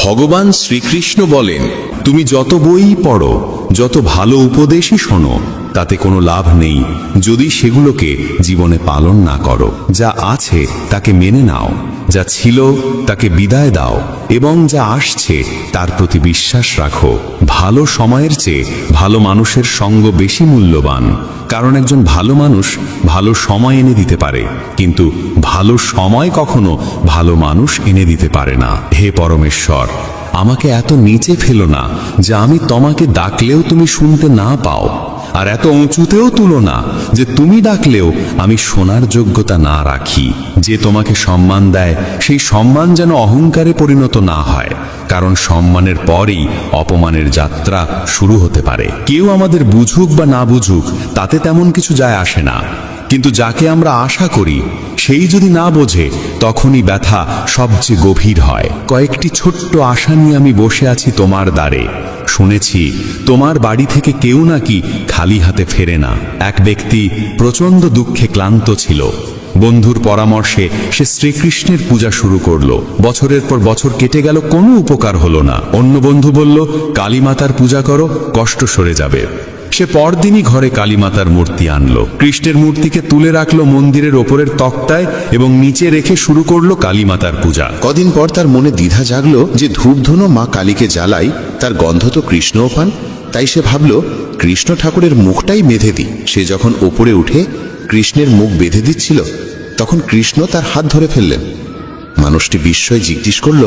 ভগবান শ্রীকৃষ্ণ বলেন, তুমি যত বই পড়ো, যত ভালো উপদেশই শোনো, তাতে কোনো লাভ নেই যদি সেগুলোকে জীবনে পালন না করো। যা আছে তাকে মেনে নাও, যা ছিল তাকে বিদায় দাও, এবং যা আসছে তার প্রতি বিশ্বাস রাখো। ভালো সময়ের চেয়ে ভালো মানুষের সঙ্গ বেশি মূল্যবান, কারণ একজন ভালো মানুষ ভালো সময় এনে দিতে পারে, কিন্তু ভালো সময় কখনো ভালো মানুষ এনে দিতে পারে না। হে পরমেশ্বর, আমাকে এত নিচে ফেলো না যে আমি তোমাকে ডাকলেও তুমি শুনতে না পাও, আর এত উঁচুতেও তুলো না যে তুমি ডাকলেও আমি শোনার যোগ্যতা না রাখি। যে তোমাকে সম্মান দেয় সেই সম্মান যেন অহংকারে পরিণত না হয়, কারণ সম্মানের পরেই অপমানের যাত্রা শুরু হতে পারে। কেউ আমাদের বুঝুক বা না বুঝুক তাতে তেমন কিছু যায় আসে না, কিন্তু যাকে আমরা আশা করি সেই যদি না বোঝে তখনই ব্যথা সবচেয়ে গভীর হয়। কয়েকটি ছোট্ট আশা নিয়ে আমি বসে আছি তোমার দ্বারে। শুনেছি তোমার বাড়ি থেকে কেউ নাকি খালি হাতে ফেরে না। এক ব্যক্তি প্রচণ্ড দুঃখে ক্লান্ত ছিল। বন্ধুর পরামর্শে সে শ্রীকৃষ্ণের পূজা শুরু করলো। বছরের পর বছর কেটে গেল, কোনো উপকার হলো না। অন্য বন্ধু বলল, কালীমাতার পূজা করো, কষ্ট সরে যাবে। সে পরদিনই ঘরে কালীমাতার মূর্তি আনলো। কৃষ্ণের মূর্তিকে তুলে রাখলো মন্দিরের ওপরের তক্তায় এবং নিচে রেখে শুরু করলো কালীমাতার পূজা। কদিন পর তার মনে দ্বিধা জাগলো যে ধূপধুনো মা কালীকে জ্বালাই, তার গন্ধ তো কৃষ্ণও পান। তাই সে ভাবল, কৃষ্ণ ঠাকুরের মুখটাই বেঁধে দিই। সে যখন ওপরে উঠে কৃষ্ণের মুখ বেঁধে দিচ্ছিল, তখন কৃষ্ণ তার হাত ধরে ফেললেন। মানুষটি বিস্ময়ে জিজ্ঞেস করল,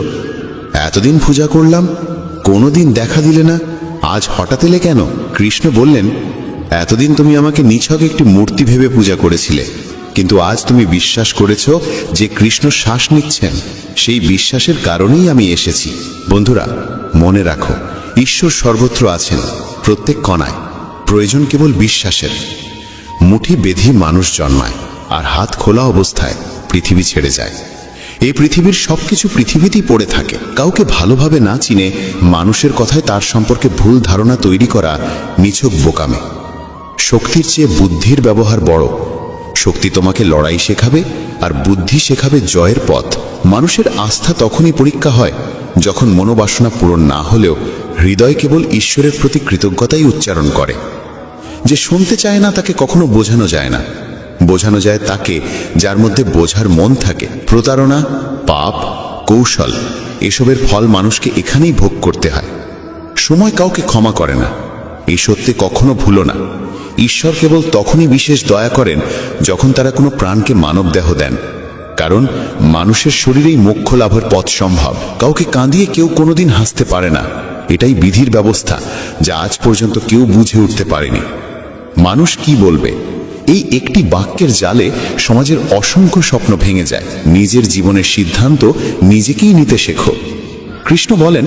এতদিন পূজা করলাম, কোনোদিন দেখা দিলে না, আজ হঠাৎ এলে কেন? কৃষ্ণ বললেন, এতদিন তুমি আমাকে নিছক একটি মূর্তি ভেবে পূজা করেছিলে, কিন্তু আজ তুমি বিশ্বাস করেছ যে কৃষ্ণ শ্বাস নিচ্ছেন। সেই বিশ্বাসের কারণেই আমি এসেছি। বন্ধুরা, মনে রাখো, ঈশ্বর সর্বত্র আছেন, প্রত্যেক কণায়। প্রয়োজন কেবল বিশ্বাসের। মুঠি বেঁধে মানুষ জন্মায়, আর হাত খোলা অবস্থায় পৃথিবী ছেড়ে যায়। এই পৃথিবীর সবকিছু পৃথিবীতেই পড়ে থাকে। কাউকে ভালোভাবে না চিনে মানুষের কথায় তার সম্পর্কে ভুল ধারণা তৈরি করা নিছক বোকামে। শক্তির চেয়ে বুদ্ধির ব্যবহার বড়। শক্তি তোমাকে লড়াই শেখাবে, আর বুদ্ধি শেখাবে জয়ের পথ। মানুষের আস্থা তখনই পরীক্ষা হয় যখন মনোবাসনা পূরণ না হলেও হৃদয় কেবল ঈশ্বরের প্রতি কৃতজ্ঞতাই উচ্চারণ করে। যে শুনতে চায় না তাকে কখনো বোঝানো যায় না। বোঝানো যায় তাকে যার মধ্যে বোঝার মন থাকে। প্রতারণা, পাপ, কৌশল, এসবের ফল মানুষকে এখানেই ভোগ করতে হয়। সময় কাউকে ক্ষমা করে না, এই সত্যি কখনো ভুলো না। ঈশ্বর কেবল তখনই বিশেষ দয়া করেন যখন তারা কোনো প্রাণকে মানব দেহ দেন, কারণ মানুষের শরীরেই মোক্ষ লাভের পথ সম্ভব। কাউকে কাঁদিয়ে কেউ কোনোদিন হাসতে পারে না। এটাই বিধির ব্যবস্থা, যা আজ পর্যন্ত কেউ বুঝে উঠতে পারেনি। মানুষ কি বলবে, এই একটি বাক্যের জালে সমাজের অসংখ্য স্বপ্ন ভেঙে যায়। নিজের জীবনের সিদ্ধান্ত নিজেকেই নিতে শেখো। কৃষ্ণ বলেন,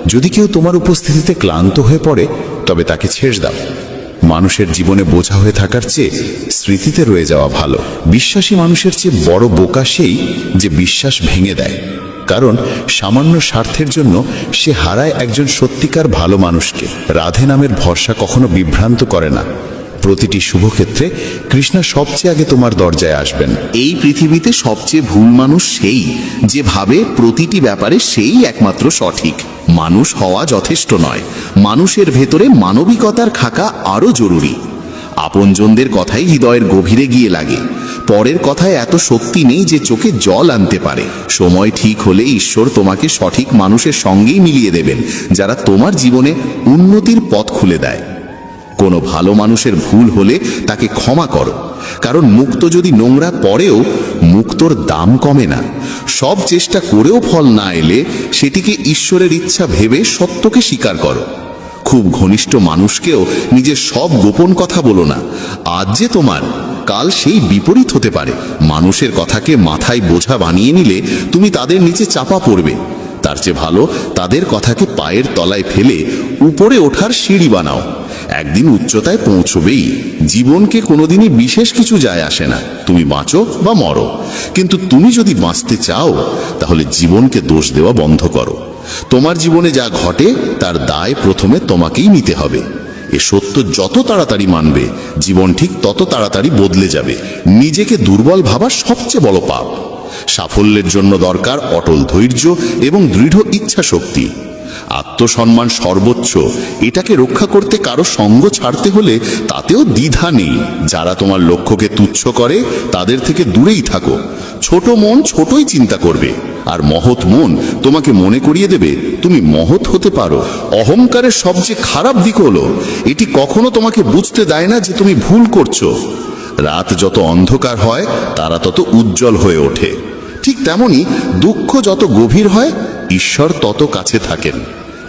যদি কেউ তোমার উপস্থিতিতে ক্লান্ত হয়ে পড়ে তবে তাকে ছেড়ে দাও। মানুষের জীবনে বোঝা হয়ে থাকার চেয়ে স্মৃতিতে রয়ে যাওয়া ভালো। বিশ্বাসী মানুষের চেয়ে বড় বোকা সেই যে বিশ্বাস ভেঙে দেয়, কারণ সামান্য স্বার্থের জন্য সে হারায় একজন সত্যিকার ভালো মানুষকে। রাধে নামের ভরসা কখনো বিভ্রান্ত করে না। প্রতিটি শুভক্ষেত্রে কৃষ্ণ সবচেয়ে আগে তোমার দরজায় আসবেন। এই পৃথিবীতে সবচেয়ে ভুল মানুষ সেই যে ভাবে প্রতিটি ব্যাপারে সেই একমাত্র সঠিক। মানুষ হওয়া যথেষ্ট নয়, মানুষের ভেতরে মানবিকতার খাকা আরো জরুরি। আপনজনদের কথাই হৃদয়ের গভীরে গিয়ে লাগে। পরের কথায় এত শক্তি নেই যে চোখে জল আনতে পারে। সময় ঠিক হলে ঈশ্বর তোমাকে সঠিক মানুষের সঙ্গেই মিলিয়ে দেবেন, যারা তোমার জীবনে উন্নতির পথ খুলে দেয়। কোনো ভালো মানুষের ভুল হলে তাকে ক্ষমা করো, কারণ মুক্ত যদি নোংরা পড়েও মুক্তর দাম কমে না। সব চেষ্টা করেও ফল না এলে সেটিকে ঈশ্বরের ইচ্ছা ভেবে সত্যকে স্বীকার করো। খুব ঘনিষ্ঠ মানুষকেও নিজের সব গোপন কথা বলো না। আজ যে তোমার, কাল সেই বিপরীত হতে পারে। মানুষের কথাকে মাথায় বোঝা বানিয়ে নিলে তুমি তাদের নিচে চাপা পড়বে। তার চেয়ে ভালো তাদের কথাকে পায়ের তলায় ফেলে উপরে ওঠার সিঁড়ি বানাও। একদিন উচ্চতায় পৌঁছবেই। জীবনকে কোনোদিনই বিশেষ কিছু যায় আসে না, তুমি বাঁচো বা মরো। কিন্তু তুমি যদি বাঁচতে চাও তাহলে জীবনকে দোষ দেওয়া বন্ধ করো। তোমার জীবনে যা ঘটে তার দায় প্রথমে তোমাকেই নিতে হবে। এ সত্য যত তাড়াতাড়ি মানবে, জীবন ঠিক তত তাড়াতাড়ি বদলে যাবে। নিজেকে দুর্বল ভাবা সবচেয়ে বড় পাপ। সাফল্যের জন্য দরকার অটল ধৈর্য এবং দৃঢ় ইচ্ছা শক্তি। আত্মসম্মান সর্বোচ্চ, এটাকে রক্ষা করতে কারো সঙ্গ ছাড়তে হলে তাতেও দ্বিধা নেই। যারা তোমার লক্ষ্যকে তুচ্ছ করে তাদের থেকে দূরেই থাকো। ছোট মন ছোটই চিন্তা করবে, আর মহৎ মন তোমাকে মনে করিয়ে দেবে তুমি মহৎ হতে পারো। অহংকারের সবচেয়ে খারাপ দিক হলো এটি কখনো তোমাকে বুঝতে দেয় না যে তুমি ভুল করছো। রাত যত অন্ধকার হয় তারা তত উজ্জ্বল হয়ে ওঠে। ঠিক তেমনি দুঃখ যত গভীর হয় ঈশ্বর তত কাছে থাকেন।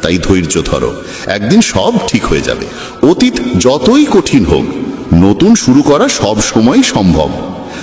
তাই ধৈর্য ধরো, একদিন সব ঠিক হয়ে যাবে। অতীত যতই কঠিন হোক, নতুন শুরু করা সব সময় সম্ভব।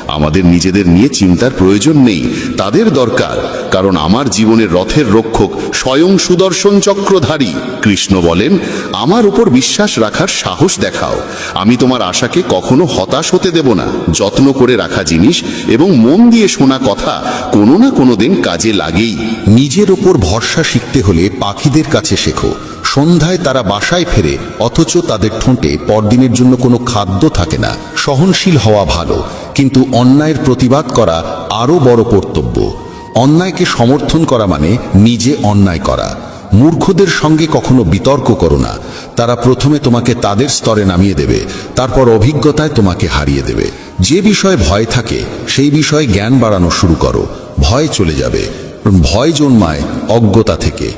আমাদের নিজেদের নিয়ে চিন্তার প্রয়োজন নেই, তাদের দরকার, কারণ আমার জীবনের রথের রক্ষক স্বয়ং সুদর্শন চক্রধারী। কৃষ্ণ বলেন, আমার উপর বিশ্বাস রাখার সাহস দেখাও, আমি তোমার আশাকে কখনো হতাশ হতে দেব না। যত্ন করে রাখা জিনিস এবং মন দিয়ে শোনা কথা কোনো না কোনো দিন কাজে লাগেই। নিজের ওপর ভরসা শিখতে হলে পাখিদের কাছে শেখো। সন্ধ্যায় তারা বাসায় ফেরে, অথচ তাদের ঠোঁটে পরদিনের জন্য কোনো খাদ্য থাকে না। সহনশীল হওয়া ভালো, কিন্তু অন্যায়ের প্রতিবাদ করা আরও বড় কর্তব্য। অন্যায়কে সমর্থন করা মানে নিজে অন্যায় করা। মূর্খদের সঙ্গে কখনো বিতর্ক করো না, তারা প্রথমে তোমাকে তাদের স্তরে নামিয়ে দেবে, তারপর অভিজ্ঞতায় তোমাকে হারিয়ে দেবে। যে বিষয়ে ভয় থাকে সেই বিষয়ে জ্ঞান বাড়ানো শুরু করো, ভয় চলে যাবে। ভয় জন্মায় অজ্ঞতা থেকে।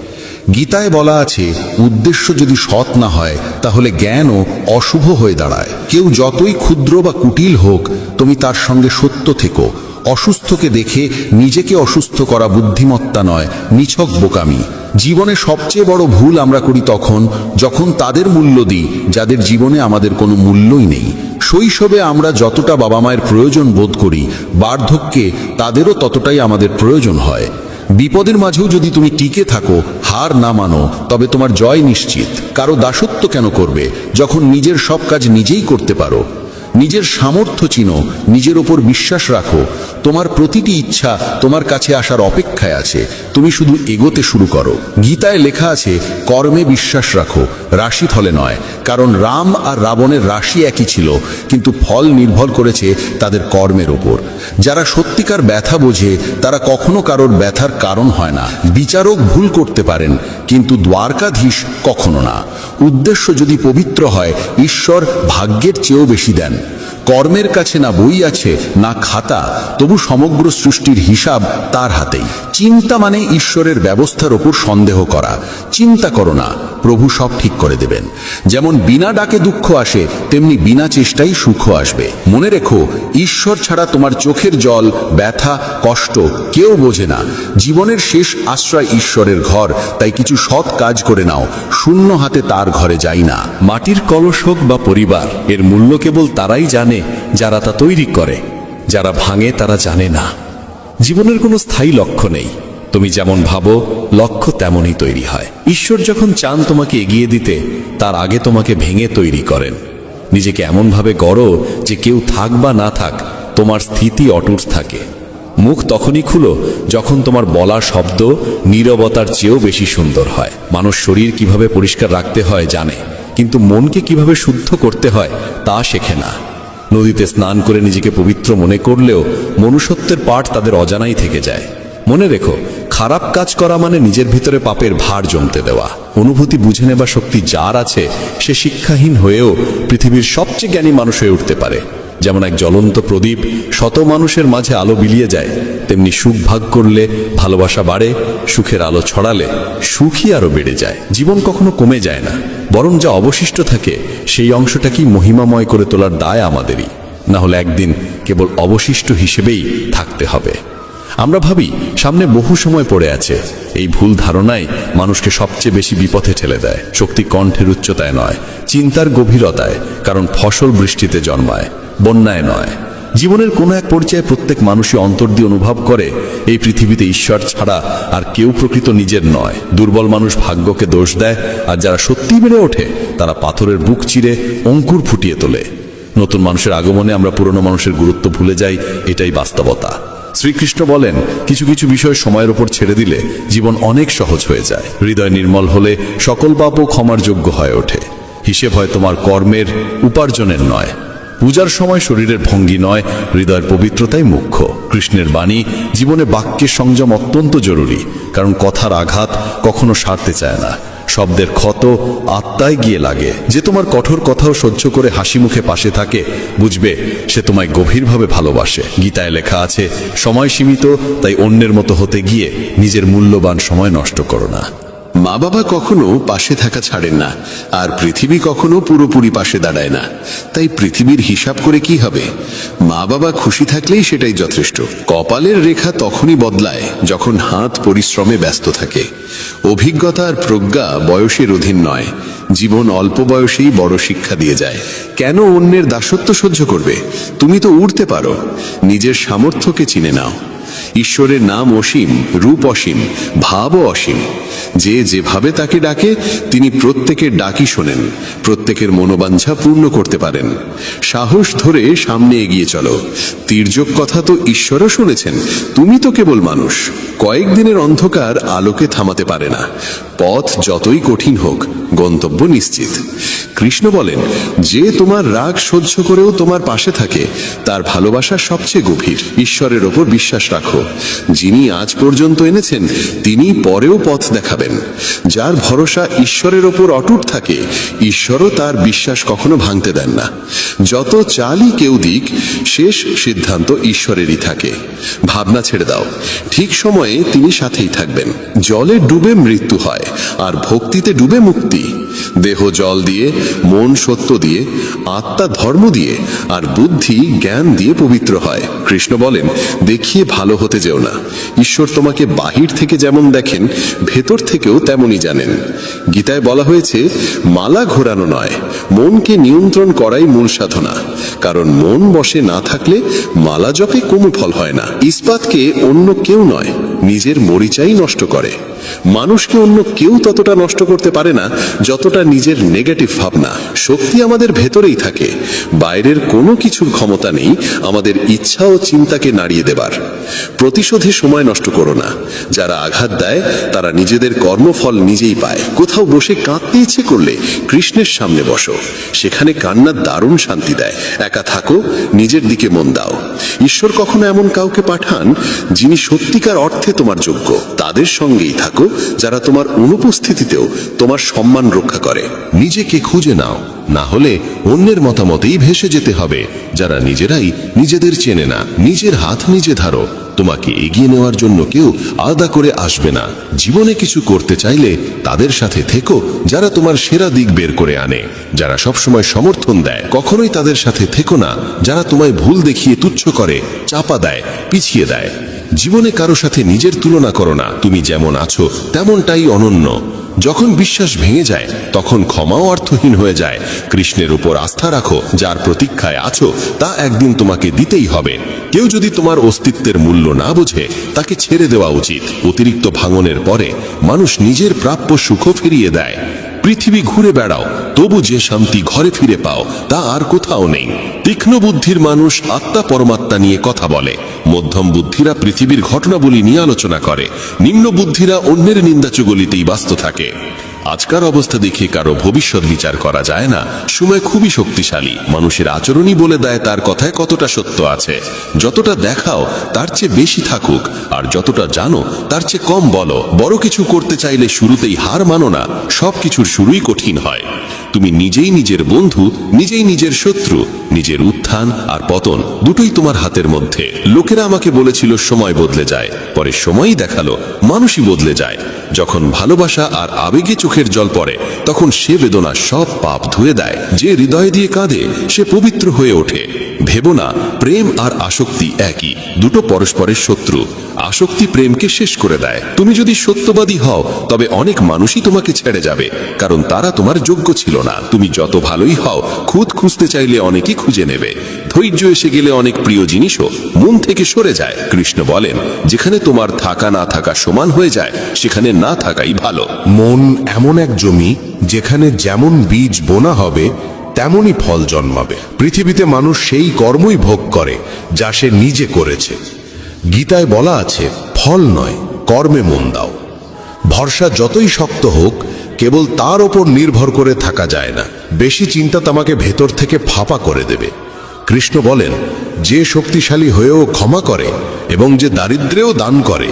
গীতায় বলা আছে, উদ্দেশ্য যদি সৎ না হয় তাহলে জ্ঞানও অশুভ হয়ে দাঁড়ায়। কেউ যতই ক্ষুদ্র বা কুটিল হোক, তুমি তার সঙ্গে সত্য থেকো। অসুস্থকে দেখে নিজেকে অসুস্থ করা বুদ্ধিমত্তা নয়, নিছক বোকামি। জীবনে সবচেয়ে বড় ভুল আমরা করি তখন যখন তাদের মূল্য দিই যাদের জীবনে আমাদের কোনো মূল্যই নেই। শৈশবে আমরা যতটা বাবা মায়ের প্রয়োজন বোধ করি, বার্ধক্যে তাদেরও ততটাই আমাদের প্রয়োজন হয়। বিপদের মাঝেও যদি তুমি টিকে থাকো, হার না মানো, তবে তোমার জয় নিশ্চিত। কারো দাসত্ব কেন করবে যখন নিজের সব কাজ নিজেই করতে পারো? নিজের সামর্থ্য চিনো, নিজের ওপর বিশ্বাস রাখো। তোমার প্রতিটি ইচ্ছা তোমার কাছে আসার অপেক্ষায় আছে, তুমি শুধু এগোতে শুরু করো। গীতায় লেখা আছে, কর্মে বিশ্বাস রাখো, রাশিফলে নয়। কারণ রাম আর রাবণের রাশি একই ছিল, কিন্তু ফল নির্ভর করেছে তাদের কর্মের ওপর। যারা সত্যিকার ব্যথা বোঝে তারা কখনো কারোর ব্যথার কারণ হয় না। বিচারক ভুল করতে পারেন, কিন্তু দ্বারকাধীশ কখনো না। উদ্দেশ্য যদি পবিত্র হয়, ঈশ্বর ভাগ্যের চেয়েও বেশি দেন। কর্মের কাছে না বই আছে না খাতা, তবু সমগ্র সৃষ্টির হিসাব তার হাতেই। চিন্তা মানে ঈশ্বরের ব্যবস্থার ওপর সন্দেহ করা। চিন্তা করো না, প্রভু সব ঠিক করে দেবেন। যেমন বিনা ডাকে দুঃখ আসে, তেমনি বিনা চেষ্টাই সুখ আসবে। মনে রেখো, ঈশ্বর ছাড়া তোমার চোখের জল, ব্যথা, কষ্ট কেউ বোঝে না। জীবনের শেষ আশ্রয় ঈশ্বরের ঘর, তাই কিছু সৎ কাজ করে নাও, শূন্য হাতে তার ঘরে যাই না। মাটির কলস হোক বা পরিবার, এর মূল্য কেবল তারাই জানে যারা তা তৈরি করে। যারা ভাঙে তারা জানে না। জীবনের কোনো স্থায়ী লক্ষ্য নেই, তুমি যেমন ভাবো লক্ষ্য তেমনই তৈরি হয়। ঈশ্বর যখন চান তোমাকে এগিয়ে দিতে, তার আগে তোমাকে ভেঙে তৈরি করেন। নিজেকে এমনভাবে গড়ো যে কেউ থাক বা না থাক, তোমার স্থিতি অটুট থাকে। মুখ তখনই খুলো যখন তোমার বলা শব্দ নীরবতার চেয়েও বেশি সুন্দর হয়। মানুষ শরীর কিভাবে পরিষ্কার রাখতে হয় জানে, কিন্তু মনকে কিভাবে শুদ্ধ করতে হয় তা শেখে না। নদীতে স্নান করে নিজেকে পবিত্র মনে করলেও মনুষ্যত্বের পাঠ তাদের অজানাই থেকে যায়। মনে রেখো, খারাপ কাজ করা মানে নিজের ভিতরে পাপের ভার জমতে দেওয়া। অনুভূতি বুঝে নেবার শক্তি যার আছে, সে শিক্ষাহীন হয়েও পৃথিবীর সবচেয়ে জ্ঞানী মানুষ হয়ে উঠতে পারে। যেমন এক জ্বলন্ত প্রদীপ শত মানুষের মাঝে আলো বিলিয়ে যায়, তেমনি সুখ ভাগ করলে ভালোবাসা বাড়ে, সুখের আলো ছড়ালে সুখই আরো বেড়ে যায়। জীবন কখনো কমে যায় না, বরং যা অবশিষ্ট থাকে সেই অংশটাকেই মহিমাময় করে তোলার দায় আমাদেরই। না হলে একদিন কেবল অবশিষ্ট হিসেবেই থাকতে হবে। আমরা ভাবি সামনে বহু সময় পড়ে আছে। এই ভুল ধারণাই মানুষকে সবচেয়ে বেশি বিপথে ঠেলে দেয়। শক্তি কণ্ঠের উচ্চতায় নয়, চিন্তার গভীরতায়। কারণ ফসল বৃষ্টিতে জন্মায়, বন্যায় নয়। জীবনের কোনো এক পর্যায়ে প্রত্যেক মানুষই অন্তর দিয়ে অনুভব করে, এই পৃথিবীতে ঈশ্বর ছাড়া আর কেউ প্রকৃত নিজের নয়। দুর্বল মানুষ ভাগ্যকে দোষ দেয়, আর যারা সত্যি বেড়ে ওঠে তারা পাথরের বুক চিরে অঙ্কুর ফুটিয়ে তোলে। নতুন মানুষের আগমনে আমরা পুরনো মানুষের গুরুত্ব ভুলে যাই, এটাই বাস্তবতা। শ্রীকৃষ্ণ বলেন, কিছু কিছু বিষয় সময়ের উপর ছেড়ে দিলে জীবন অনেক সহজ হয়ে যায়। হৃদয় নির্মল হলে সকল পাপও ক্ষমার যোগ্য হয়ে ওঠে। হিসেব হয় তোমার কর্মের, উপার্জনের নয়। পূজার সময় শরীরের ভঙ্গি নয়, হৃদয়ের পবিত্রতাই মুখ্য। কৃষ্ণের বাণী জীবনে বাক্যের সংযম অত্যন্ত জরুরি, কারণ কথার আঘাত কখনো সারতে চায় না। শব্দের ক্ষত আত্মায় গিয়ে লাগে। যে তোমার কঠোর কথাও সহ্য করে হাসি মুখে পাশে থাকে, বুঝবে সে তোমায় গভীরভাবে ভালোবাসে। গীতায় লেখা আছে, সময় সীমিত, তাই অন্যের মতো হতে গিয়ে নিজের মূল্যবান সময় নষ্ট করো না। মা বাবা কখনো পাশে থাকা ছাড়েন না, আর পৃথিবী কখনো পুরোপুরি পাশে দাঁড়ায় না। তাই পৃথিবীর হিসাব করে কি হবে? মা বাবা খুশি থাকলেই সেটাই যথেষ্ট। কপালের রেখা তখনই বদলায় যখন হাত পরিশ্রমে ব্যস্ত থাকে। অভিজ্ঞতা আর প্রজ্ঞা বয়সের অধীন নয়। জীবন অল্প বয়সেই বড় শিক্ষা দিয়ে যায়। কেন অন্যের দাসত্ব সহ্য করবে? তুমি তো উড়তে পারো। নিজের সামর্থ্যকে চিনে নাও। ঈশ্বরের নাম অসীম, রূপ অসীম, ভাবও অসীম। যে যেভাবে তাকে ডাকে তিনি প্রত্যেকের ডাকি শোনেন, প্রত্যেকের মনোবাঞ্ছা পূর্ণ করতে পারেন। সাহস ধরে সামনে এগিয়ে চলো। তির্যক কথা তো ঈশ্বরও শুনেছেন, তুমি তো কেবল মানুষ। কয়েকদিনের অন্ধকার আলোকে থামাতে পারে না। পথ যতই কঠিন হোক, গন্তব্য নিশ্চিত। কৃষ্ণ বলেন, যে তোমার রাগ সহ্য করেও তোমার পাশে থাকে, তার ভালোবাসা সবচেয়ে গভীর। ঈশ্বরের ওপর বিশ্বাস রাখো। যিনি আজ পর্যন্ত এনেছেন, তিনি পরেও পথ দেখাবেন। যার ভরসা ঈশ্বরের ওপর অটুট থাকে, ঈশ্বরও তার বিশ্বাস কখনো ভাঙতে দেন না। যত চালই কেউ দিক, শেষ সিদ্ধান্ত ঈশ্বরেরই থাকে। ভাবনা ছেড়ে দাও, ঠিক সময়ে তিনি সাথেই থাকবেন। জলে ডুবে মৃত্যু হয়, আর ভক্তিতে ডুবে মুক্তি। দেহ জল দিয়ে, মন সত্য দিয়ে, আত্মা ধর্ম দিয়ে, আর বুদ্ধি জ্ঞান দিয়ে পবিত্র হয়। কৃষ্ণ বলেন, দেখিয়ে ভালো হতে যেও না। ঈশ্বর তোমাকে বাহির থেকে যেমন দেখেন, ভেতর থেকেও তেমনই জানেন। গীতায় বলা হয়েছে, মালা ঘোরানো নয়, মনকে নিয়ন্ত্রণ করাই মূল সাধনা। কারণ মন বশে না থাকলে মালা জপে কোনো ফল হয় না। ইস্পাতকে অন্য কেউ নয়, নিজের মরিচাই নষ্ট করে। মানুষকে অন্য কেউ ততটা নষ্ট করতে পারে না যতটা নিজের নেগেটিভ ভাবনা। শক্তি আমাদের ভেতরেই থাকে। বাইরের কোনো কিছুর ক্ষমতা নেই আমাদের ইচ্ছা ও চিন্তাকে নাড়িয়ে দেবার। প্রতিশোধে সময় নষ্ট করো না। যারা আঘাত দেয় তারা নিজেদের কর্মফল নিজেই পায়। কোথাও বসে কাঁদতে ইচ্ছে করলে কৃষ্ণের সামনে বসো, সেখানে কান্নার দারুণ শান্তি দেয়। একা থাকো, নিজের দিকে মন দাও। ঈশ্বর কখনো এমন কাউকে পাঠান যিনি সত্যিকার অর্থে তোমার যোগ্য। তাদের সঙ্গেই থাকো যারা তোমার অনুপস্থিতিতেও তোমার সম্মান রক্ষা করে। নিজেকে খুঁজে নাও, না হলে অন্যের মতামতেই ভেসে যেতে হবে। যারা নিজেরাই নিজেদের চেনে না, নিজের হাত নিজে ধরো। তোমাকে এগিয়ে নেওয়ার জন্য কেউ আলাদা করে আসবে না। জীবনে কিছু করতে চাইলে তাদের সাথে থেকো যারা তোমার সেরা দিক বের করে আনে। যারা সবসময় সমর্থন দেয়, কখনোই তাদের সাথে থেকো না যারা তোমায় ভুল দেখিয়ে তুচ্ছ করে, চাপা দেয়, পিছিয়ে দেয়। জীবনে কারো সাথে নিজের তুলনা করো না। তুমি যেমন আছো তেমনটাই অনন্য। যখন বিশ্বাস ভেঙে যায়, তখন ক্ষমাও অর্থহীন হয়ে যায়। কৃষ্ণের উপর আস্থা রাখো। যার প্রতীক্ষায় আছো তা একদিন তোমাকে দিতেই হবে। কেউ যদি তোমার অস্তিত্বের মূল্য না বোঝে, তাকে ছেড়ে দেওয়া উচিত। অতিরিক্ত ভাঙনের পরে মানুষ নিজের প্রাপ্য সুখও ফিরিয়ে দেয়। পৃথিবী ঘুরে বেড়াও, তবু যে শান্তি ঘরে ফিরে পাও তা আর কোথাও নেই। তীক্ষ্ণ বুদ্ধির মানুষ আত্মা পরমাত্মা নিয়ে কথা বলে। মধ্যম বুদ্ধিরা পৃথিবীর ঘটনাবলী নিয়ে আলোচনা করে। নিম্ন বুদ্ধিরা অন্যের নিন্দাচুগলিতেই ব্যস্ত থাকে। আজকার অবস্থা দেখে কারো ভবিষ্যৎ বিচার করা যায় না। সময় খুবই শক্তিশালী। মানুষের আচরণই বলে দেয় তার কথায় কতটা সত্য আছে। যতটা দেখাও তার চেয়ে বেশি থাকুক, আর যতটা জানো তার চেয়ে কম বলো। বড় কিছু করতে চাইলে শুরুতেই হার মানো না। সবকিছুর শুরুই কঠিন হয়। তুমি নিজেই নিজের বন্ধু, নিজেই নিজের শত্রু। নিজের উত্থান আর পতন দুটোই তোমার হাতের মধ্যে। লোকেরা আমাকে বলেছিল সময় বদলে যায়, পরে সময়ই দেখালো মানুষই বদলে যায়। যখন ভালোবাসা আর আবেগে চোখের জল পড়ে, তখন সে বেদনা সব পাপ ধুয়ে দেয়। যে হৃদয় দিয়ে কাঁদে সে পবিত্র হয়ে ওঠে। ভেবো না প্রেম আর আসক্তি একই, দুটো পরস্পরের শত্রু। আসক্তি প্রেমকে শেষ করে দেয়। তুমি যদি সত্যবাদী হও, তবে অনেক মানুষই তোমাকে ছেড়ে যাবে, কারণ তারা তোমার যোগ্য ছিল না। তুমি যত ভালোই হও, খুদ খুঁজতে চাইলে অনেকেই খুঁজে নেবে। ধৈর্য এসে গেলে অনেক প্রিয় জিনিসও মন থেকে সরে যায়। কৃষ্ণ বলেন, যেখানে তোমার থাকা না থাকা সমান হয়ে যায়, সেখানে না থাকাই ভালো। মন এমন এক জমি, যেখানে যেমন বীজ বোনা হবে তেমনই ফল জন্মাবে। পৃথিবীতে মানুষ সেই কর্মই ভোগ করে যা সে নিজে করেছে। গীতায় বলা আছে, ফল নয় কর্মে মন দাও। ভরসা যতই শক্ত হোক, কেবল তার ওপর নির্ভর করে থাকা যায় না। বেশি চিন্তা তোমাকে ভেতর থেকে ফাঁপা করে দেবে। কৃষ্ণ বলেন, যে শক্তিশালী হয়েও ক্ষমা করে এবং যে দারিদ্র্যেও দান করে,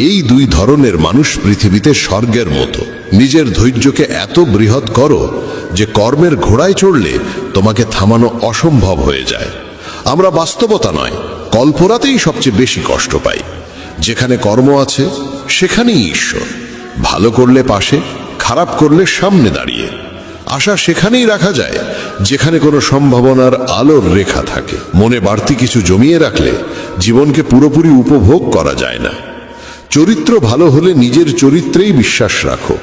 এই দুই ধরনের মানুষ পৃথিবীতে স্বর্গের মতো। নিজের ধৈর্যকে এত বৃহৎ করো যে কর্মের ঘোড়ায় চড়লে তোমাকে থামানো অসম্ভব হয়ে যায়। আমরা বাস্তবতা নয়, কল্পনাতেই সবচেয়ে বেশি কষ্ট পাই। যেখানে কর্ম আছে সেখানেই ঈশ্বর। ভালো করলে পাশে, খারাপ করলে সামনে দাঁড়িয়ে। আশা সেখানেই রাখা যায় যেখানে কোনো সম্ভাবনার আলোর রেখা থাকে। মনে বাড়তি কিছু জমিয়ে রাখলে জীবনকে পুরোপুরি উপভোগ করা যায় না। চরিত্র ভালো হলে নিজের চরিত্রেই বিশ্বাস রাখো।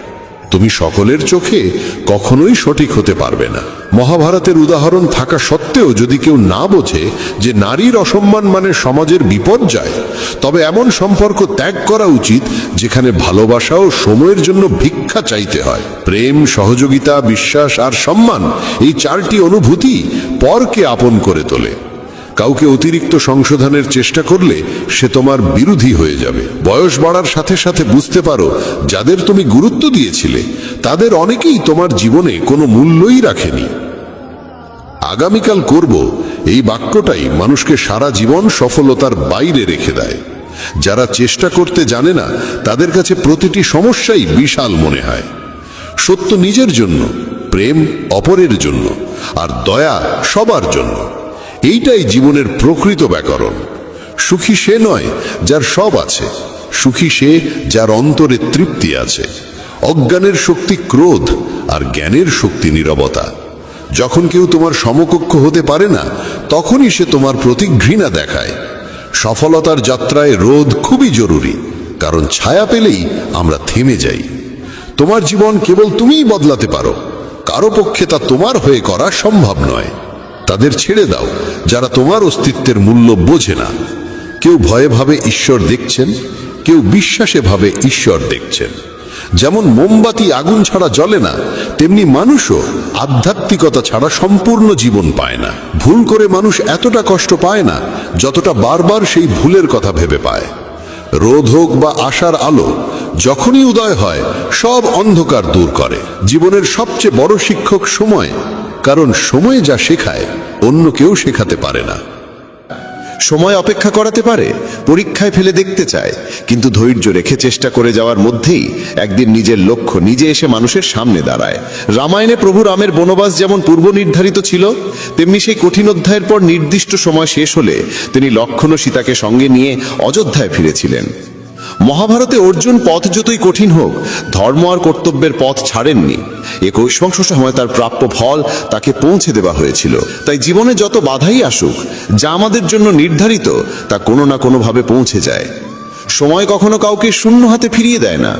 তুমি সকলের চোখে কখনোই সঠিক হতে পারবে না। মহাভারতের উদাহরণ থাকা সত্ত্বেও যদি কেউ না বোঝে যে নারীর অসম্মান মানে সমাজের বিপর্যয়, তবে এমন সম্পর্ক ত্যাগ করা উচিত যেখানে ভালোবাসা ও সময়ের জন্য ভিক্ষা চাইতে হয়। প্রেম, সহযোগিতা, বিশ্বাস আর সম্মান, এই চারটি অনুভূতি পরকে আপন করে তোলে। কাউকে অতিরিক্ত সংশোধনের চেষ্টা করলে সে তোমার বিরোধী হয়ে যাবে। বয়স বাড়ার সাথে সাথে বুঝতে পারো, যাদের তুমি গুরুত্ব দিয়েছিলে তাদের অনেকেই তোমার জীবনে কোনো মূল্যই রাখেনি। আগামীকাল করব, এই বাক্যটাই মানুষকে সারা জীবন সফলতার বাইরে রেখে দেয়। যারা চেষ্টা করতে জানে না তাদের কাছে প্রতিটি সমস্যাই বিশাল মনে হয়। সত্য নিজের জন্য, প্রেম অপরের জন্য, আর দয়া সবার জন্য। এইটাই জীবনের প্রকৃত ব্যাকরণ। সুখী সে নয় যার সব আছে, সুখী সে যার অন্তরে তৃপ্তি আছে। অজ্ঞানের শক্তি ক্রোধ, আর জ্ঞানের শক্তি নীরবতা। যখন কেউ তোমার সমকক্ষ হতে পারে না, তখনই সে তোমার প্রতি ঘৃণা দেখায়। সফলতার যাত্রায় রোধ খুবই জরুরি, কারণ ছায়া পেলেই আমরা থেমে যাই। তোমার জীবন কেবল তুমিই বদলাতে পারো, কারো পক্ষে তা তোমার হয়ে করা সম্ভব নয়। তাদের ছেড়ে দাও যারা তোমার অস্তিত্বের মূল্য বোঝে না। কেউ ভয়ে ভাবে ঈশ্বর দেখছেন, কেউ বিশ্বাসে ভাবে ঈশ্বর দেখছেন। যেমন মোমবাতি আগুন ছাড়া জ্বলে না, তেমনি মানুষও আধ্যাত্মিকতা ছাড়া সম্পূর্ণ জীবন পায় না। ভুল করে মানুষ এতটা কষ্ট পায় না যতটা বারবার সেই ভুলের কথা ভেবে পায়। রোদ হোক বা আশার আলো, যখনই উদয় হয় সব অন্ধকার দূর করে। জীবনের সবচেয়ে বড় শিক্ষক সময়, কারণ সময় যা শেখায় অন্য কেউ শেখাতে পারে না। সময় অপেক্ষা করাতে পারে, পরীক্ষায় ফেলে দেখতে চায়, কিন্তু ধৈর্য রেখে চেষ্টা করে যাওয়ার মধ্যেই একদিন নিজের লক্ষ্য নিজে এসে মানুষের সামনে দাঁড়ায়। রামায়ণে প্রভু রামের বনবাস যেমন পূর্ব নির্ধারিত ছিল, তেমনি সেই কঠিন অধ্যায়ের পর নির্দিষ্ট সময় শেষ হলে তিনি লক্ষ্মণ ও সীতাকে সঙ্গে নিয়ে অযোধ্যায় ফিরেছিলেন। মহাভারতে অর্জুন পথ যতই কঠিন হোক ধর্ম আর কর্তব্যের পথ ছাড়েননি। 21 সময় তার প্রাপ্য ফল তাকে পৌঁছে দেওয়া হয়েছিল। তাই জীবনে যত বাধাই আসুক, যা আমাদের জন্য নির্ধারিত তা কোনো না কোনোভাবে পৌঁছে যায়। সময় কখনো কাউকে শূন্য হাতে ফিরিয়ে দেয় না,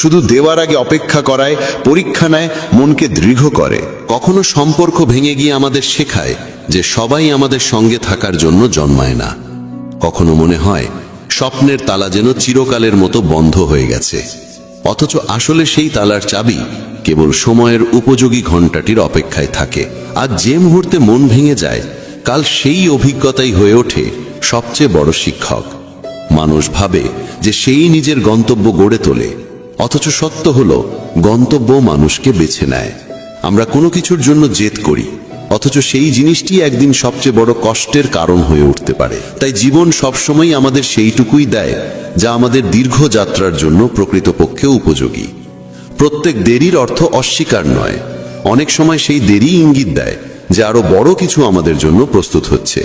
শুধু দেওয়ার আগে অপেক্ষা করায়, পরীক্ষা নেয়, মনকে দৃঢ় করে। কখনো সম্পর্ক ভেঙে গিয়ে আমাদের শেখায় যে সবাই আমাদের সঙ্গে থাকার জন্য জন্মায় না। কখনো মনে হয় স্বপ্নের তালা যেন চিরকালের মতো বন্ধ হয়ে গেছে, অথচ আসলে সেই তালার চাবি কেবল সময়ের উপযোগী ঘণ্টাটির অপেক্ষায় থাকে। আজ যে মুহূর্তে মন ভেঙে যায়, কাল সেই অভিজ্ঞতাই হয়ে ওঠে সবচেয়ে বড় শিক্ষক। মানুষ ভাবে যে সেই নিজের গন্তব্য গড়ে তোলে, অথচ সত্য হলো গন্তব্য মানুষকে বেছে নেয়। আমরা কোনো কিছুর জন্য জেদ করি, অথচ সেই জিনিসটি একদিন সবচেয়ে বড় কষ্টের কারণ হয়ে উঠতে পারে। তাই জীবন সবসময় আমাদের সেইটুকুই দেয় যা আমাদের দীর্ঘ যাত্রার জন্য প্রকৃতপক্ষে উপযোগী। প্রত্যেক দেরির অর্থ অস্বীকার নয়, অনেক সময় সেই দেরি ইঙ্গিত দেয় যে আরো বড় কিছু আমাদের জন্য প্রস্তুত হচ্ছে।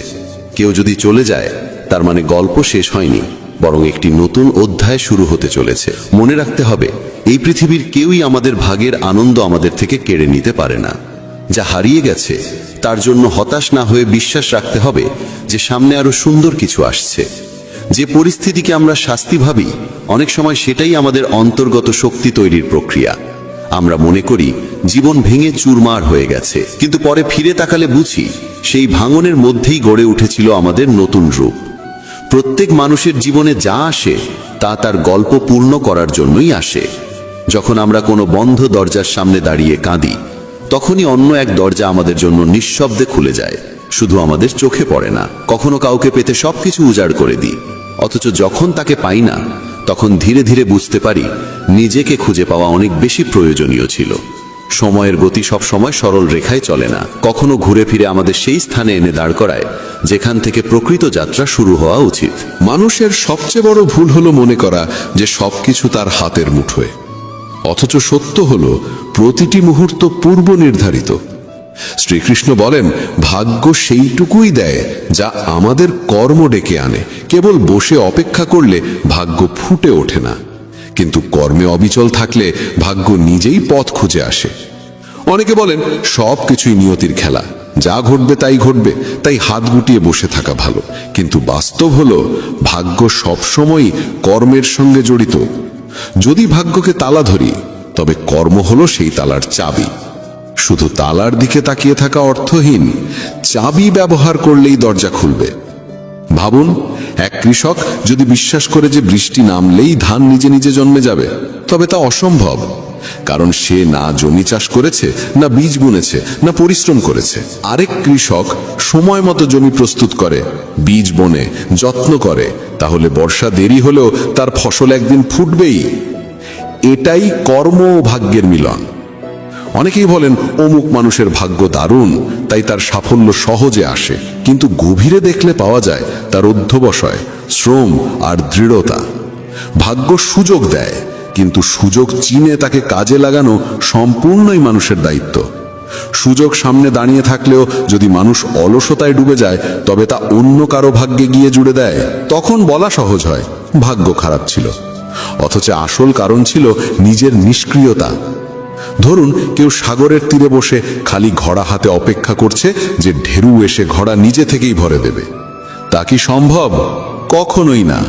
কেউ যদি চলে যায়, তার মানে গল্প শেষ হয়নি, বরং একটি নতুন অধ্যায় শুরু হতে চলেছে। মনে রাখতে হবে, এই পৃথিবীর কেউই আমাদের ভাগের আনন্দ আমাদের থেকে কেড়ে নিতে পারে না। যা হারিয়ে গেছে তার জন্য হতাশ না হয়ে বিশ্বাস রাখতে হবে যে সামনে আরো সুন্দর কিছু আসছে। যে পরিস্থিতিকে আমরা শাস্তি ভাবি, অনেক সময় সেটাই আমাদের অন্তর্গত শক্তি তৈরির প্রক্রিয়া। আমরা মনে করি জীবন ভেঙে চুরমার হয়ে গেছে, কিন্তু পরে ফিরে তাকালে বুঝি সেই ভাঙনের মধ্যেই গড়ে উঠেছিল আমাদের নতুন রূপ। প্রত্যেক মানুষের জীবনে যা আসে তা তার গল্প পূর্ণ করার জন্যই আসে। যখন আমরা কোনো বন্ধ দরজার সামনে দাঁড়িয়ে কাঁদি, তখনই অন্য এক দরজা আমাদের জন্য নিঃশব্দে খুলে যায়, শুধু আমাদের চোখে পড়ে না। কখনো কাউকে পেতে সবকিছু উজাড় করে দিই, অথচ যখন তাকে পাই না, তখন ধীরে ধীরে বুঝতে পারি নিজেকে খুঁজে পাওয়া অনেক বেশি প্রয়োজনীয় ছিল। সময়ের গতি সব সময় সরল রেখায় চলে না, কখনো ঘুরে ফিরে আমাদের সেই স্থানে এনে দাঁড় করায় যেখান থেকে প্রকৃত যাত্রা শুরু হওয়া উচিত। মানুষের সবচেয়ে বড় ভুল হলো মনে করা যে সবকিছু তার হাতের মুঠোয়, অথচ সত্য হলো প্রতিটি মুহূর্ত পূর্ব নির্ধারিত। শ্রীকৃষ্ণ বলেন, ভাগ্য সেইটুকুই দেয় যা আমাদের কর্ম ডেকে আনে। কেবল বসে অপেক্ষা করলে ভাগ্য ফুটে ওঠে না, কিন্তু কর্মে অবিচল থাকলে ভাগ্য নিজেই পথ খুঁজে আসে। অনেকে বলেন সবকিছুই নিয়তির খেলা, যা ঘটবে তাই ঘটবে, তাই হাত গুটিয়ে বসে থাকা ভালো। কিন্তু বাস্তব হলো ভাগ্য সবসময় কর্মের সঙ্গে জড়িত। যদি ভাগ্যকে তালা ধরি, তবে কর্ম হলো সেই তালার চাবি। শুধু তালার দিকে তাকিয়ে থাকা অর্থহীন, চাবি ব্যবহার করলেই দরজা খুলবে। ভাবুন, এক কৃষক যদি বিশ্বাস করে যে বৃষ্টি নামলেই ধান নিজে নিজে জন্মে যাবে, তবে তা অসম্ভব। কারণ সে না জমি চাষ করেছে, না বীজ বুনেছে, না পরিশ্রম করেছে। আরেক কৃষক সময় মতো জমি প্রস্তুত করে, বীজ বনে, যত্ন করে, তাহলে বর্ষা দেরি হলেও তার ফসল একদিন ফুটবেই। এটাই কর্ম ও ভাগ্যের মিলন। অনেকেই বলেন অমুক মানুষের ভাগ্য দারুণ, তাই তার সাফল্য সহজে আসে। কিন্তু গভীরে দেখলে পাওয়া যায় তার অধ্যবসায়, শ্রম আর দৃঢ়তা। ভাগ্য সুযোগ দেয়, কিন্তু সুযোগ চিনে তাকে কাজে লাগানো সম্পূর্ণই মানুষের দায়িত্ব। সুযোগ সামনে দাঁড়িয়ে থাকলেও যদি মানুষ অলসতায় ডুবে যায়, তবে তা অন্য কারো ভাগ্যে গিয়ে জুড়ে দেয়। তখন বলা সহজ হয় ভাগ্য খারাপ ছিল, অথচ আসল কারণ ছিল নিজের নিষ্ক্রিয়তা। ধরুন, কেউ সাগরের তীরে বসে খালি ঘোড়া হাতে অপেক্ষা করছে যে ঢেউ এসে ঘোড়া নিজে থেকেই ভরে দেবে। তা কি সম্ভব? কখনোই না।